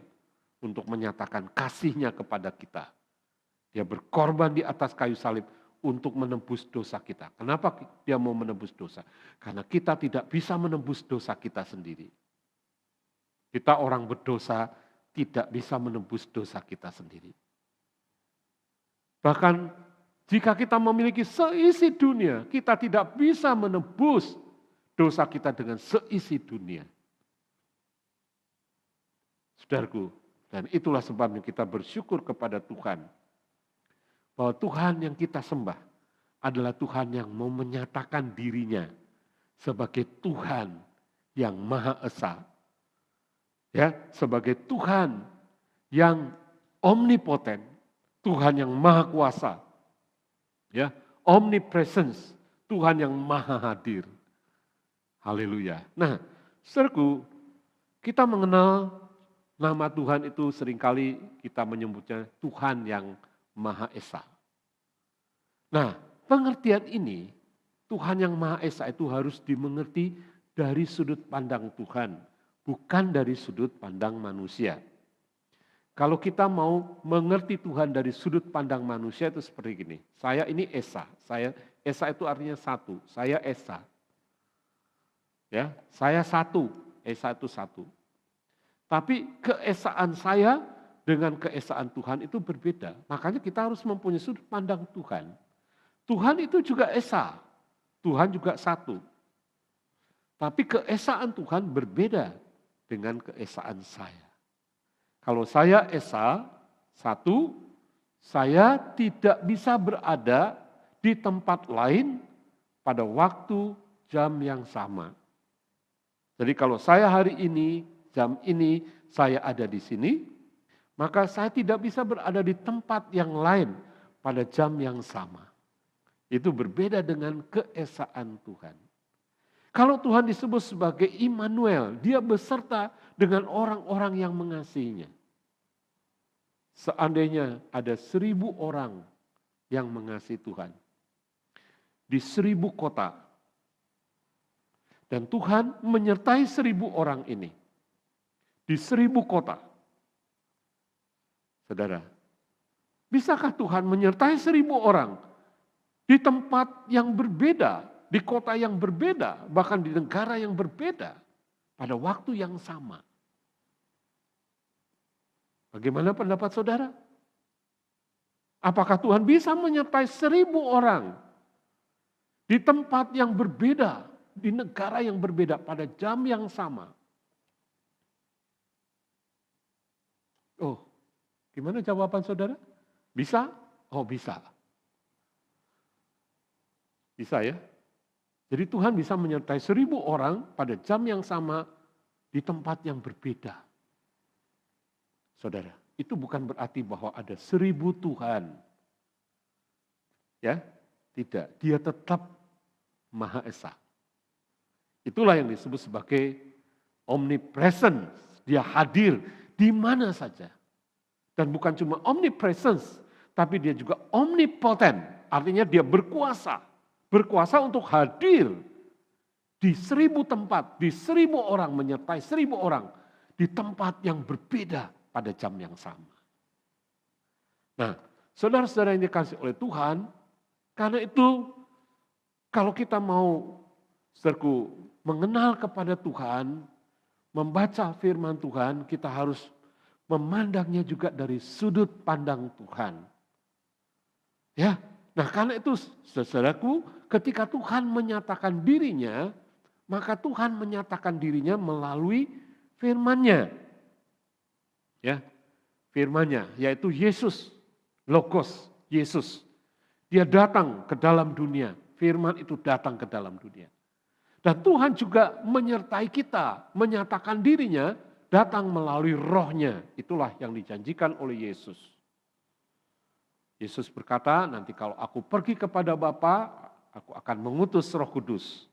untuk menyatakan kasih-Nya kepada kita. Dia berkorban di atas kayu salib untuk menebus dosa kita. Kenapa dia mau menebus dosa? Karena kita tidak bisa menebus dosa kita sendiri. Kita orang berdosa tidak bisa menebus dosa kita sendiri. Bahkan jika kita memiliki seisi dunia, kita tidak bisa menebus dosa kita dengan seisi dunia. Saudaraku, dan itulah sebabnya kita bersyukur kepada Tuhan. Bahwa Tuhan yang kita sembah adalah Tuhan yang mau menyatakan dirinya sebagai Tuhan yang Maha Esa. Ya, sebagai Tuhan yang omnipoten, Tuhan yang Maha Kuasa. Ya, omnipresence, Tuhan yang Maha Hadir. Haleluya. Nah, saudaraku, kita mengenal nama Tuhan itu seringkali kita menyebutnya Tuhan yang Maha Esa. Nah, pengertian ini, Tuhan yang Maha Esa itu harus dimengerti dari sudut pandang Tuhan, bukan dari sudut pandang manusia. Kalau kita mau mengerti Tuhan dari sudut pandang manusia itu seperti gini, saya ini Esa, Esa itu artinya satu, saya Esa. Ya, saya satu, Esa itu satu. Tapi keesaan saya dengan keesaan Tuhan itu berbeda. Makanya kita harus mempunyai sudut pandang Tuhan. Tuhan itu juga Esa, Tuhan juga satu. Tapi keesaan Tuhan berbeda dengan keesaan saya. Kalau saya Esa, satu, saya tidak bisa berada di tempat lain pada waktu jam yang sama. Jadi kalau saya hari ini, jam ini, saya ada di sini, maka saya tidak bisa berada di tempat yang lain pada jam yang sama. Itu berbeda dengan keesaan Tuhan. Kalau Tuhan disebut sebagai Immanuel, dia beserta dengan orang-orang yang mengasihinya. Seandainya ada 1000 orang yang mengasihi Tuhan, di 1000 kota, dan Tuhan menyertai 1000 orang ini, di 1000 kota. Saudara, bisakah Tuhan menyertai 1000 orang di tempat yang berbeda, di kota yang berbeda, bahkan di negara yang berbeda, pada waktu yang sama? Bagaimana pendapat saudara? Apakah Tuhan bisa menyertai 1000 orang di tempat yang berbeda, di negara yang berbeda, pada jam yang sama? Oh, gimana jawaban saudara? Bisa? Oh, bisa. Bisa ya? Jadi Tuhan bisa menyertai 1000 orang pada jam yang sama di tempat yang berbeda. Saudara, itu bukan berarti bahwa ada 1000 Tuhan. Ya, tidak. Dia tetap Maha Esa. Itulah yang disebut sebagai omnipresence. Dia hadir di mana saja. Dan bukan cuma omnipresence, tapi dia juga omnipotent. Artinya dia berkuasa. Berkuasa untuk hadir di 1000 tempat, di 1000 orang, menyertai 1000 orang di tempat yang berbeda pada jam yang sama. Nah, saudara-saudara yang dikasihi oleh Tuhan, karena itu kalau kita mau saudaraku mengenal kepada Tuhan, membaca firman Tuhan, kita harus memandangnya juga dari sudut pandang Tuhan. Ya, nah karena itu saudaraku, ketika Tuhan menyatakan dirinya, maka Tuhan menyatakan dirinya melalui firman-Nya. Ya, firman-Nya yaitu Yesus, Logos, Yesus. Dia datang ke dalam dunia, firman itu datang ke dalam dunia. Dan Tuhan juga menyertai kita, menyatakan dirinya datang melalui roh-Nya. Itulah yang dijanjikan oleh Yesus. Yesus berkata, nanti kalau aku pergi kepada Bapa, aku akan mengutus Roh Kudus.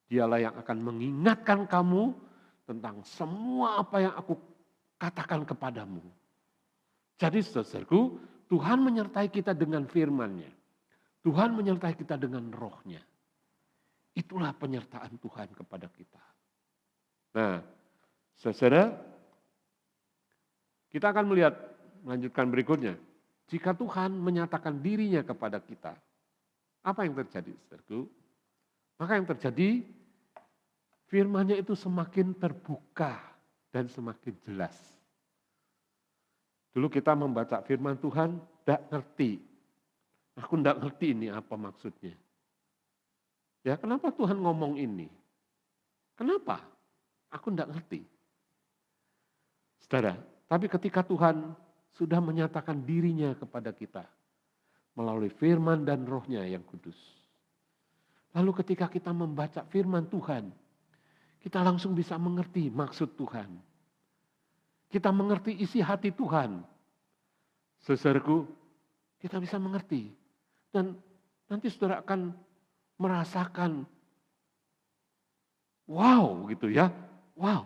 Dialah yang akan mengingatkan kamu tentang semua apa yang aku katakan kepadamu. Jadi saudaraku, Tuhan menyertai kita dengan firman-Nya. Tuhan menyertai kita dengan roh-Nya. Itulah penyertaan Tuhan kepada kita. Nah, saudara, kita akan melanjutkan berikutnya. Jika Tuhan menyatakan dirinya kepada kita, apa yang terjadi, saudaraku? Maka yang terjadi, firman-Nya itu semakin terbuka dan semakin jelas. Dulu kita membaca firman Tuhan, tidak ngerti. Aku tidak ngerti ini apa maksudnya. Ya, kenapa Tuhan ngomong ini? Kenapa? Aku tidak ngerti. Saudara, tapi ketika Tuhan sudah menyatakan dirinya kepada kita melalui firman dan roh-Nya yang kudus, Lalu ketika kita membaca firman Tuhan, kita langsung bisa mengerti maksud Tuhan. Kita mengerti isi hati Tuhan. Saudaraku, kita bisa mengerti. Dan nanti saudara akan merasakan, wow gitu ya, wow.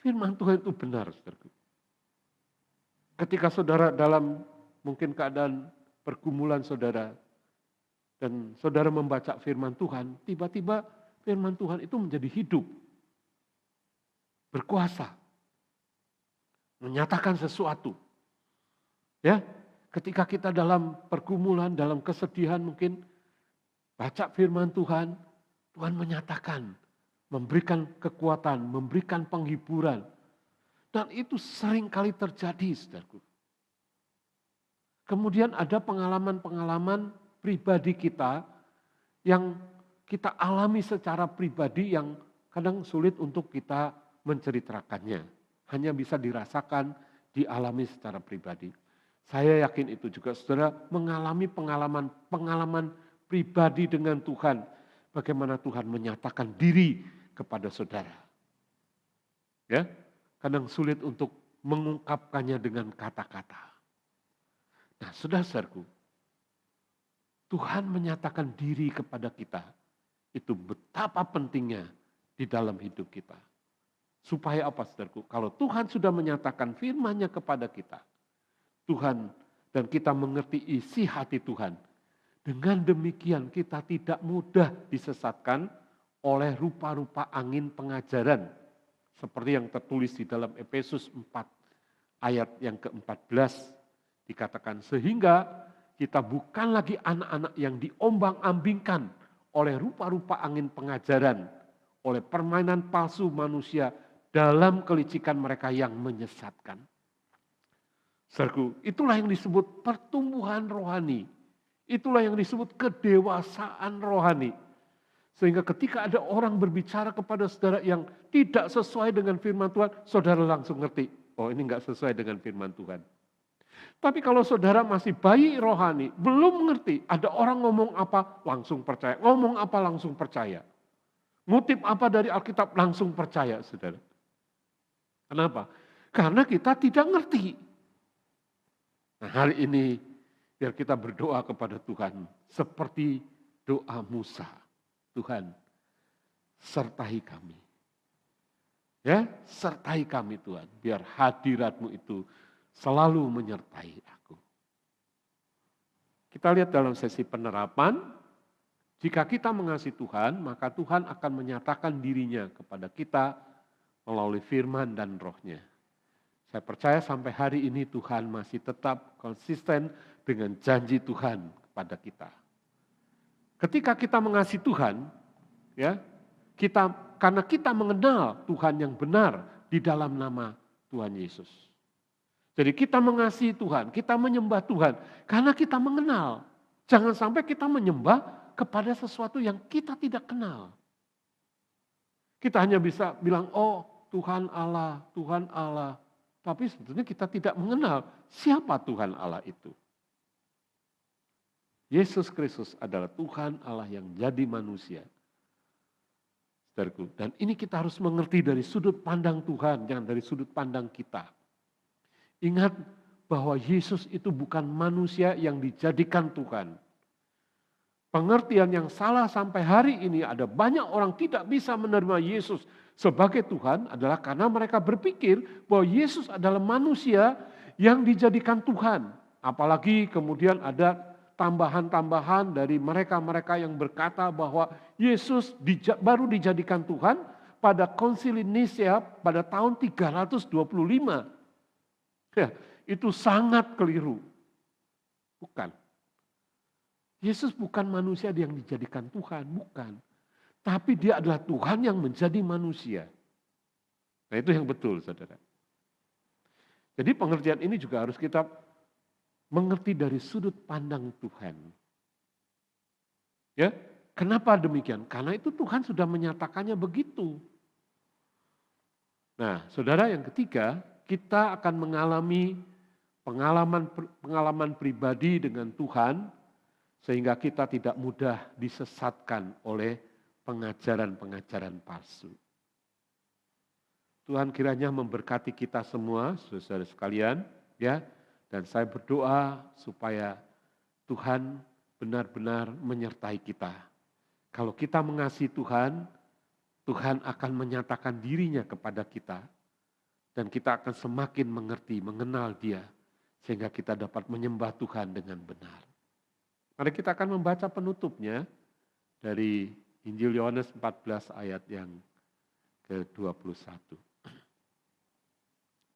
Firman Tuhan itu benar, saudaraku. Ketika saudara dalam mungkin keadaan pergumulan saudara, dan saudara membaca firman Tuhan, tiba-tiba firman Tuhan itu menjadi hidup, berkuasa, menyatakan sesuatu. Ya, ketika kita dalam pergumulan, dalam kesedihan mungkin, baca firman Tuhan, Tuhan menyatakan, memberikan kekuatan, memberikan penghiburan. Dan itu sering kali terjadi, saudaraku. Kemudian ada pengalaman-pengalaman pribadi kita yang kita alami secara pribadi yang kadang sulit untuk kita menceritakannya. Hanya bisa dirasakan, dialami secara pribadi. Saya yakin itu juga saudara mengalami pengalaman pribadi dengan Tuhan. Bagaimana Tuhan menyatakan diri kepada saudara. Ya, kadang sulit untuk mengungkapkannya dengan kata-kata. Nah, saudara-saudaraku, Tuhan menyatakan diri kepada kita. Itu betapa pentingnya di dalam hidup kita. Supaya apa, saudaraku? Kalau Tuhan sudah menyatakan firman-Nya kepada kita, Tuhan dan kita mengerti isi hati Tuhan. Dengan demikian kita tidak mudah disesatkan oleh rupa-rupa angin pengajaran. Seperti yang tertulis di dalam Efesus 4 ayat yang ke-14 dikatakan, sehingga kita bukan lagi anak-anak yang diombang-ambingkan oleh rupa-rupa angin pengajaran, oleh permainan palsu manusia dalam kelicikan mereka yang menyesatkan. Saudaraku, itulah yang disebut pertumbuhan rohani. Itulah yang disebut kedewasaan rohani. Sehingga ketika ada orang berbicara kepada saudara yang tidak sesuai dengan firman Tuhan, saudara langsung ngerti, oh ini enggak sesuai dengan firman Tuhan. Tapi kalau saudara masih bayi rohani, belum mengerti, ada orang ngomong apa, langsung percaya. Ngomong apa, langsung percaya. Ngutip apa dari Alkitab, langsung percaya, saudara. Kenapa? Karena kita tidak ngerti. Nah, hari ini, biar kita berdoa kepada Tuhan, seperti doa Musa. Tuhan, sertai kami. Ya, sertai kami Tuhan, biar hadirat-Mu itu selalu menyertai aku. Kita lihat dalam sesi penerapan, jika kita mengasihi Tuhan, maka Tuhan akan menyatakan dirinya kepada kita melalui firman dan roh-Nya. Saya percaya sampai hari ini Tuhan masih tetap konsisten dengan janji Tuhan kepada kita. Ketika kita mengasihi Tuhan, ya, karena kita mengenal Tuhan yang benar di dalam nama Tuhan Yesus. Jadi kita mengasihi Tuhan, kita menyembah Tuhan karena kita mengenal. Jangan sampai kita menyembah kepada sesuatu yang kita tidak kenal. Kita hanya bisa bilang, oh Tuhan Allah, Tuhan Allah. Tapi sebetulnya kita tidak mengenal siapa Tuhan Allah itu. Yesus Kristus adalah Tuhan Allah yang jadi manusia. Dan ini kita harus mengerti dari sudut pandang Tuhan, jangan dari sudut pandang kita. Ingat bahwa Yesus itu bukan manusia yang dijadikan Tuhan. Pengertian yang salah sampai hari ini ada banyak orang tidak bisa menerima Yesus sebagai Tuhan adalah karena mereka berpikir bahwa Yesus adalah manusia yang dijadikan Tuhan. Apalagi kemudian ada tambahan-tambahan dari mereka-mereka yang berkata bahwa Yesus baru dijadikan Tuhan pada Konsili Nicea pada tahun 325. Ya, itu sangat keliru. Bukan. Yesus bukan manusia yang dijadikan Tuhan, bukan. Tapi dia adalah Tuhan yang menjadi manusia. Nah itu yang betul, saudara. Jadi pengertian ini juga harus kita mengerti dari sudut pandang Tuhan. Ya, kenapa demikian? Karena itu Tuhan sudah menyatakannya begitu. Nah, saudara, yang ketiga, kita akan mengalami pengalaman pribadi dengan Tuhan sehingga kita tidak mudah disesatkan oleh pengajaran-pengajaran palsu. Tuhan kiranya memberkati kita semua, saudara sekalian, ya. Dan saya berdoa supaya Tuhan benar-benar menyertai kita. Kalau kita mengasihi Tuhan, Tuhan akan menyatakan dirinya kepada kita. Dan kita akan semakin mengerti, mengenal Dia. Sehingga kita dapat menyembah Tuhan dengan benar. Mari kita akan membaca penutupnya dari Injil Yohanes 14 ayat yang ke-21.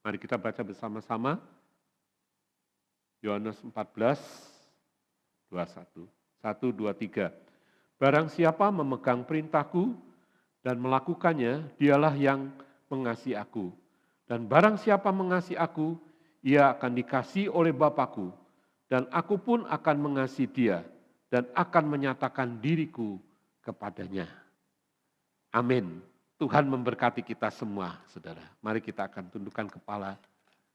Mari kita baca bersama-sama. Yohanes 14, 21. 1, 2, 3. Barang siapa memegang perintahku dan melakukannya, dialah yang mengasihi aku. Dan barang siapa mengasihi aku, ia akan dikasihi oleh Bapa-Ku. Dan aku pun akan mengasihi dia dan akan menyatakan diriku kepadanya. Amin. Tuhan memberkati kita semua, saudara. Mari kita akan tundukkan kepala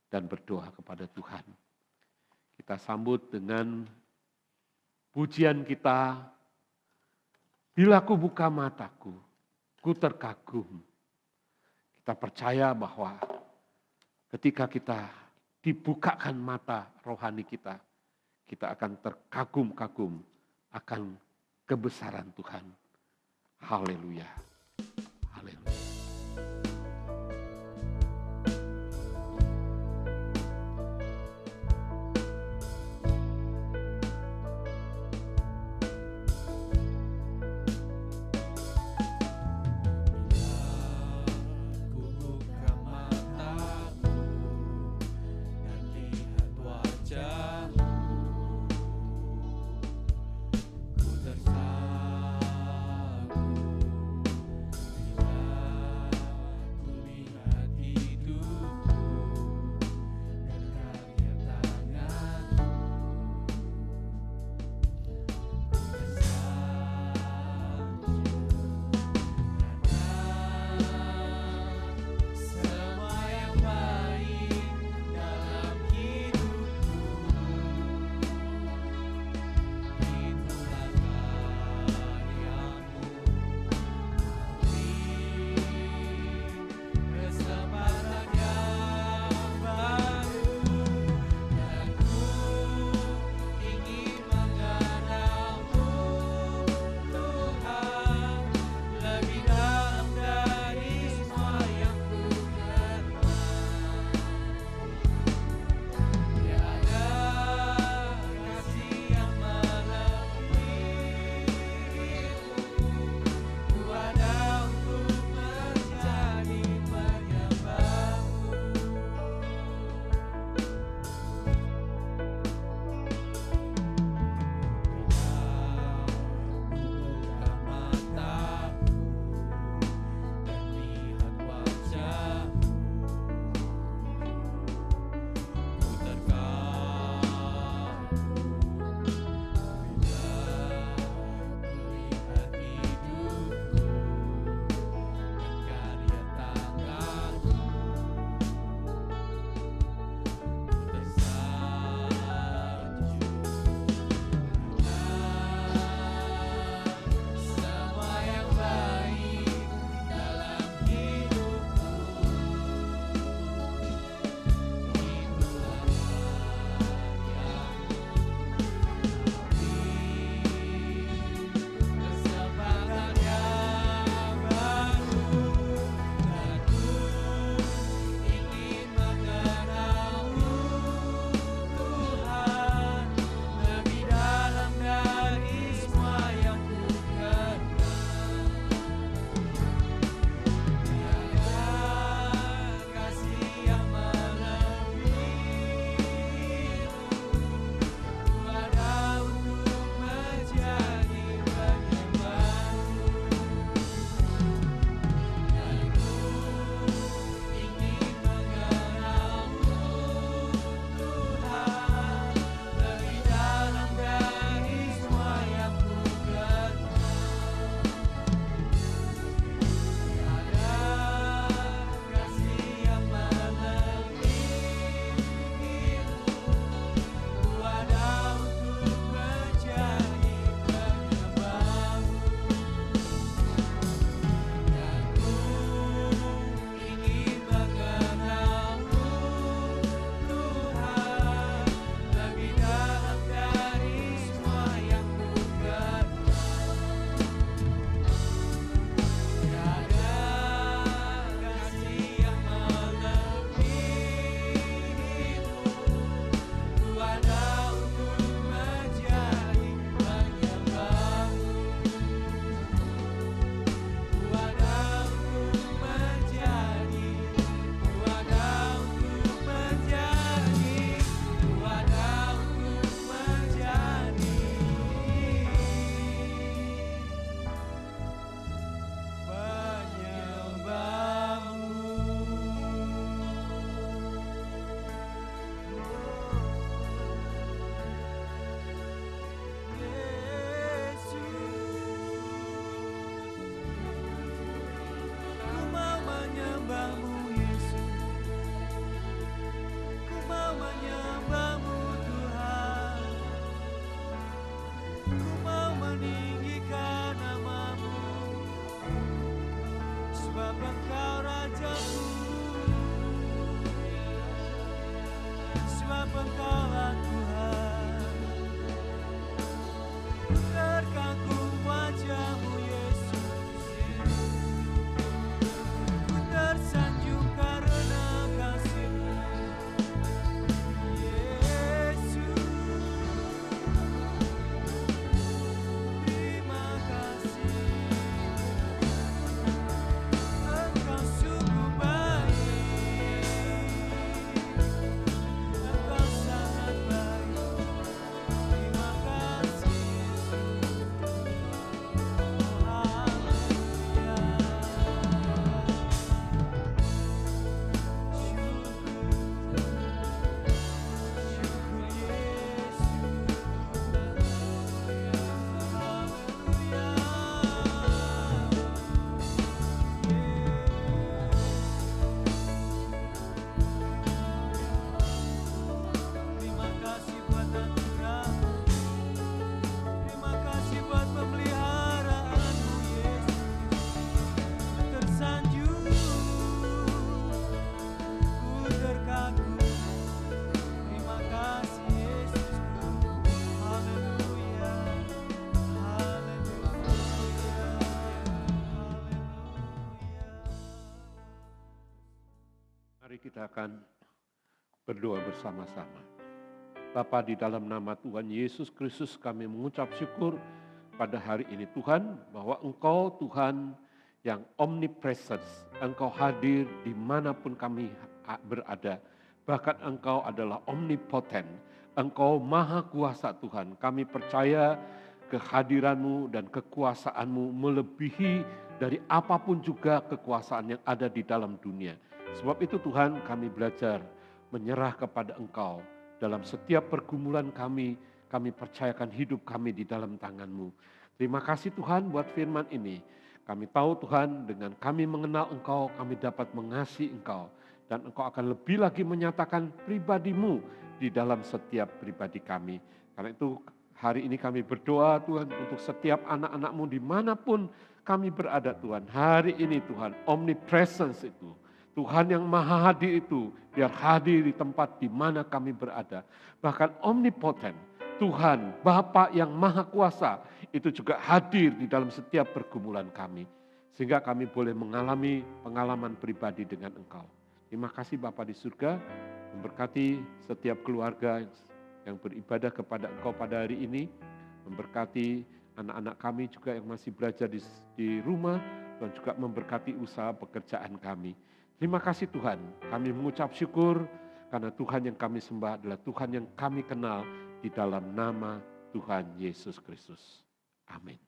dan berdoa kepada Tuhan. Kita sambut dengan pujian kita. Bila ku buka mataku, ku terkagum. Kita percaya bahwa ketika kita dibukakan mata rohani kita, kita akan terkagum-kagum akan kebesaran Tuhan. Haleluya. Haleluya. Ku mau meninggikan namamu, sebab Engkau Rajaku, sebab Engkaulah Tuhan. Terkagum wajah-Mu Yesus, ku tersanjung karena kasih-Mu Yesus. Terima kasih, Engkau sungguh baik, Engkau sangat baik. Terima kasih Yesus. Haleluya. Syukur terima kasih buat anugerah-Mu, terima kasih buat pemeliharaan-Mu Yesus. Tersanjung, ku terkagum. Terima kasih Yesusku. Haleluya, haleluya, haleluya. Mari kita akan berdoa bersama-sama. Bapa, di dalam nama Tuhan Yesus Kristus kami mengucap syukur pada hari ini Tuhan, bahwa Engkau Tuhan yang omnipresent, Engkau hadir dimanapun kami berada. Bahkan Engkau adalah omnipotent, Engkau maha kuasa Tuhan. Kami percaya kehadiran-Mu dan kekuasaan-Mu melebihi dari apapun juga kekuasaan yang ada di dalam dunia. Sebab itu Tuhan, kami belajar menyerah kepada Engkau. Dalam setiap pergumulan kami percayakan hidup kami di dalam tangan-Mu. Terima kasih Tuhan buat firman ini. Kami tahu Tuhan, dengan kami mengenal Engkau, kami dapat mengasihi Engkau. Dan Engkau akan lebih lagi menyatakan pribadi-Mu di dalam setiap pribadi kami. Karena itu hari ini kami berdoa Tuhan untuk setiap anak-anak-Mu dimanapun kami berada Tuhan. Hari ini Tuhan, omnipresence itu, Tuhan yang maha hadir itu, biar hadir di tempat di mana kami berada. Bahkan omnipotent, Tuhan, Bapa yang maha kuasa, itu juga hadir di dalam setiap pergumulan kami. Sehingga kami boleh mengalami pengalaman pribadi dengan Engkau. Terima kasih Bapa di surga, memberkati setiap keluarga yang beribadah kepada Engkau pada hari ini. Memberkati anak-anak kami juga yang masih belajar di rumah, dan juga memberkati usaha pekerjaan kami. Terima kasih Tuhan, kami mengucap syukur karena Tuhan yang kami sembah adalah Tuhan yang kami kenal di dalam nama Tuhan Yesus Kristus. Amin.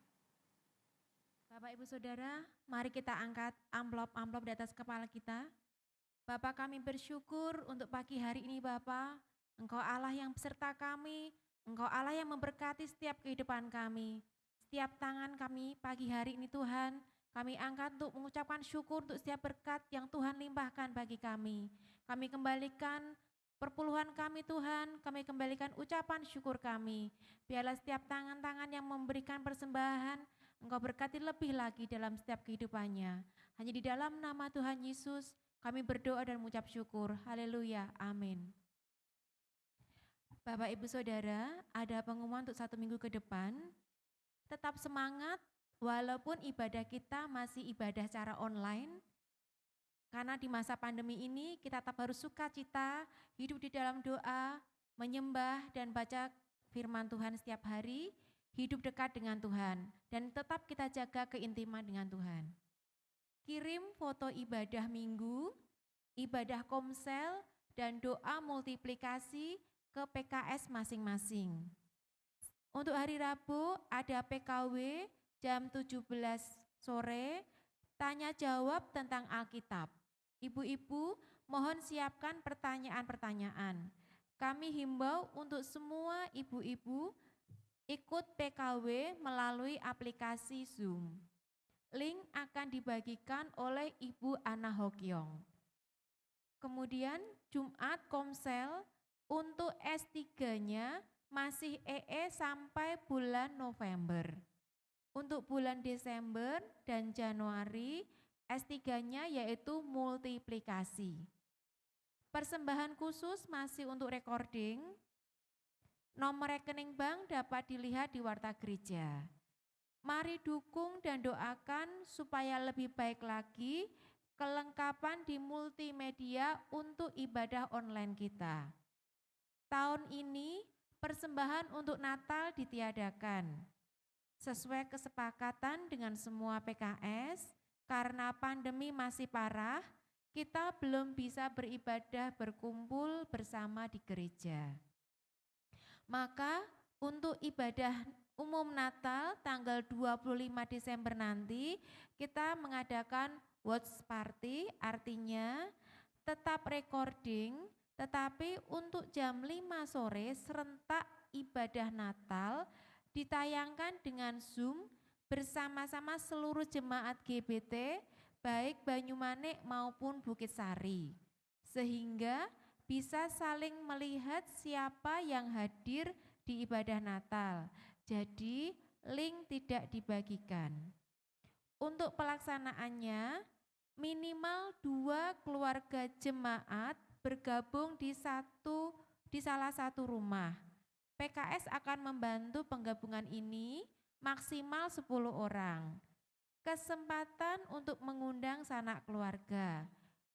Bapak Ibu Saudara, mari kita angkat amplop-amplop di atas kepala kita. Bapak, kami bersyukur untuk pagi hari ini Bapak, Engkau Allah yang beserta kami, Engkau Allah yang memberkati setiap kehidupan kami. Setiap tangan kami pagi hari ini Tuhan, kami angkat untuk mengucapkan syukur untuk setiap berkat yang Tuhan limpahkan bagi kami. Kami kembalikan perpuluhan kami Tuhan, kami kembalikan ucapan syukur kami. Biarlah setiap tangan-tangan yang memberikan persembahan, Engkau berkati lebih lagi dalam setiap kehidupannya. Hanya di dalam nama Tuhan Yesus, kami berdoa dan mengucap syukur. Haleluya, amin. Bapak Ibu Saudara, ada pengumuman untuk 1 minggu ke depan. Tetap semangat, walaupun ibadah kita masih ibadah secara online, karena di masa pandemi ini kita tetap harus sukacita, hidup di dalam doa, menyembah dan baca firman Tuhan setiap hari, hidup dekat dengan Tuhan, dan tetap kita jaga keintiman dengan Tuhan. Kirim foto ibadah minggu, ibadah komsel, dan doa multiplikasi ke PKS masing-masing. Untuk hari Rabu ada PKW jam 17 sore, tanya jawab tentang Alkitab. Ibu-ibu mohon siapkan pertanyaan-pertanyaan. Kami himbau untuk semua ibu-ibu ikut PKW melalui aplikasi Zoom. Link akan dibagikan oleh Ibu Ana Hokyong. Kemudian Jumat Komsel untuk S3-nya masih sampai bulan November. Untuk bulan Desember dan Januari, S3-nya yaitu multiplikasi. Persembahan khusus masih untuk recording. Nomor rekening bank dapat dilihat di warta gereja. Mari dukung dan doakan supaya lebih baik lagi kelengkapan di multimedia untuk ibadah online kita. Tahun ini persembahan untuk Natal ditiadakan. Sesuai kesepakatan dengan semua PKS, karena pandemi masih parah, kita belum bisa beribadah berkumpul bersama di gereja. Maka untuk ibadah umum Natal tanggal 25 Desember nanti, kita mengadakan watch party, artinya tetap recording, tetapi untuk jam 5 sore serentak ibadah Natal ditayangkan dengan Zoom bersama-sama seluruh jemaat GBT, baik Banyumanik maupun Bukit Sari, sehingga bisa saling melihat siapa yang hadir di ibadah Natal. Jadi link tidak dibagikan. Untuk pelaksanaannya, minimal 2 keluarga jemaat bergabung di salah satu rumah. PKS akan membantu penggabungan ini maksimal 10 orang. Kesempatan untuk mengundang sanak keluarga.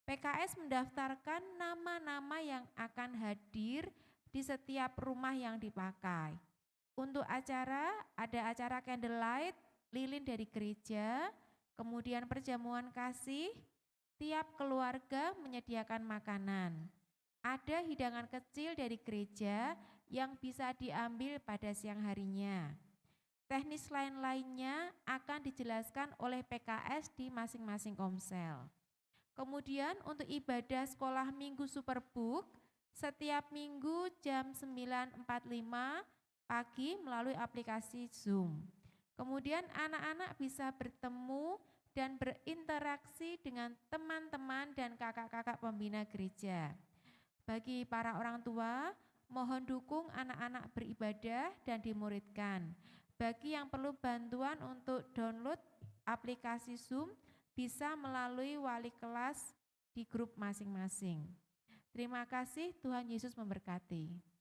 PKS mendaftarkan nama-nama yang akan hadir di setiap rumah yang dipakai. Untuk acara, ada acara candlelight, lilin dari gereja, kemudian perjamuan kasih, tiap keluarga menyediakan makanan. Ada hidangan kecil dari gereja yang bisa diambil pada siang harinya. Teknis lain-lainnya akan dijelaskan oleh PKS di masing-masing komsel. Kemudian untuk ibadah sekolah minggu Superbook, setiap minggu jam 9.45 pagi melalui aplikasi Zoom. Kemudian anak-anak bisa bertemu dan berinteraksi dengan teman-teman dan kakak-kakak pembina gereja. Bagi para orang tua, mohon dukung anak-anak beribadah dan dimuridkan. Bagi yang perlu bantuan untuk download aplikasi Zoom, bisa melalui wali kelas di grup masing-masing. Terima kasih, Tuhan Yesus memberkati.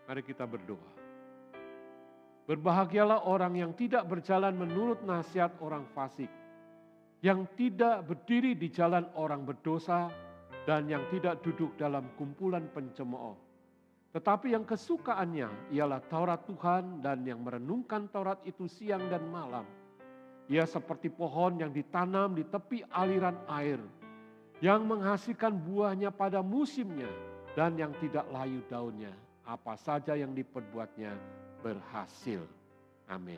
Mari kita berdoa. Berbahagialah orang yang tidak berjalan menurut nasihat orang fasik, yang tidak berdiri di jalan orang berdosa, dan yang tidak duduk dalam kumpulan pencemooh. Tetapi yang kesukaannya ialah Taurat Tuhan dan yang merenungkan Taurat itu siang dan malam. Ia seperti pohon yang ditanam di tepi aliran air, yang menghasilkan buahnya pada musimnya dan yang tidak layu daunnya. Apa saja yang diperbuatnya berhasil. Amin.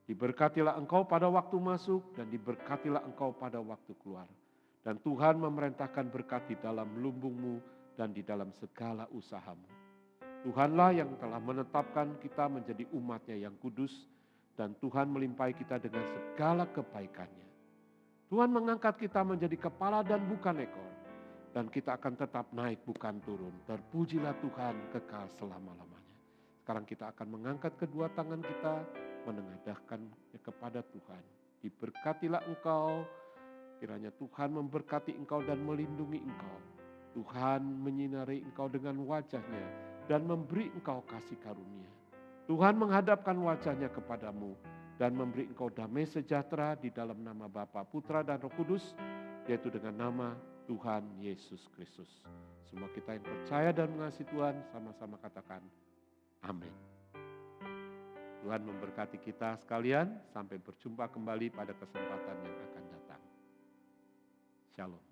Diberkatilah engkau pada waktu masuk dan diberkatilah engkau pada waktu keluar. Dan Tuhan memerintahkan berkat di dalam lumbungmu dan di dalam segala usahamu. Tuhanlah yang telah menetapkan kita menjadi umat-Nya yang kudus, dan Tuhan melimpahi kita dengan segala kebaikan-Nya. Tuhan mengangkat kita menjadi kepala dan bukan ekor, dan kita akan tetap naik bukan turun. Terpujilah Tuhan kekal selama-lamanya. Sekarang kita akan mengangkat kedua tangan kita, menengadahkannya kepada Tuhan. Diberkatilah engkau, kiranya Tuhan memberkati engkau dan melindungi engkau. Tuhan menyinari engkau dengan wajah-Nya dan memberi engkau kasih karunia. Tuhan menghadapkan wajah-Nya kepadamu dan memberi engkau damai sejahtera di dalam nama Bapa, Putra dan Roh Kudus, yaitu dengan nama Tuhan Yesus Kristus. Semua kita yang percaya dan mengasihi Tuhan sama-sama katakan amin. Tuhan memberkati kita sekalian, sampai berjumpa kembali pada kesempatan yang akan datang. Shalom.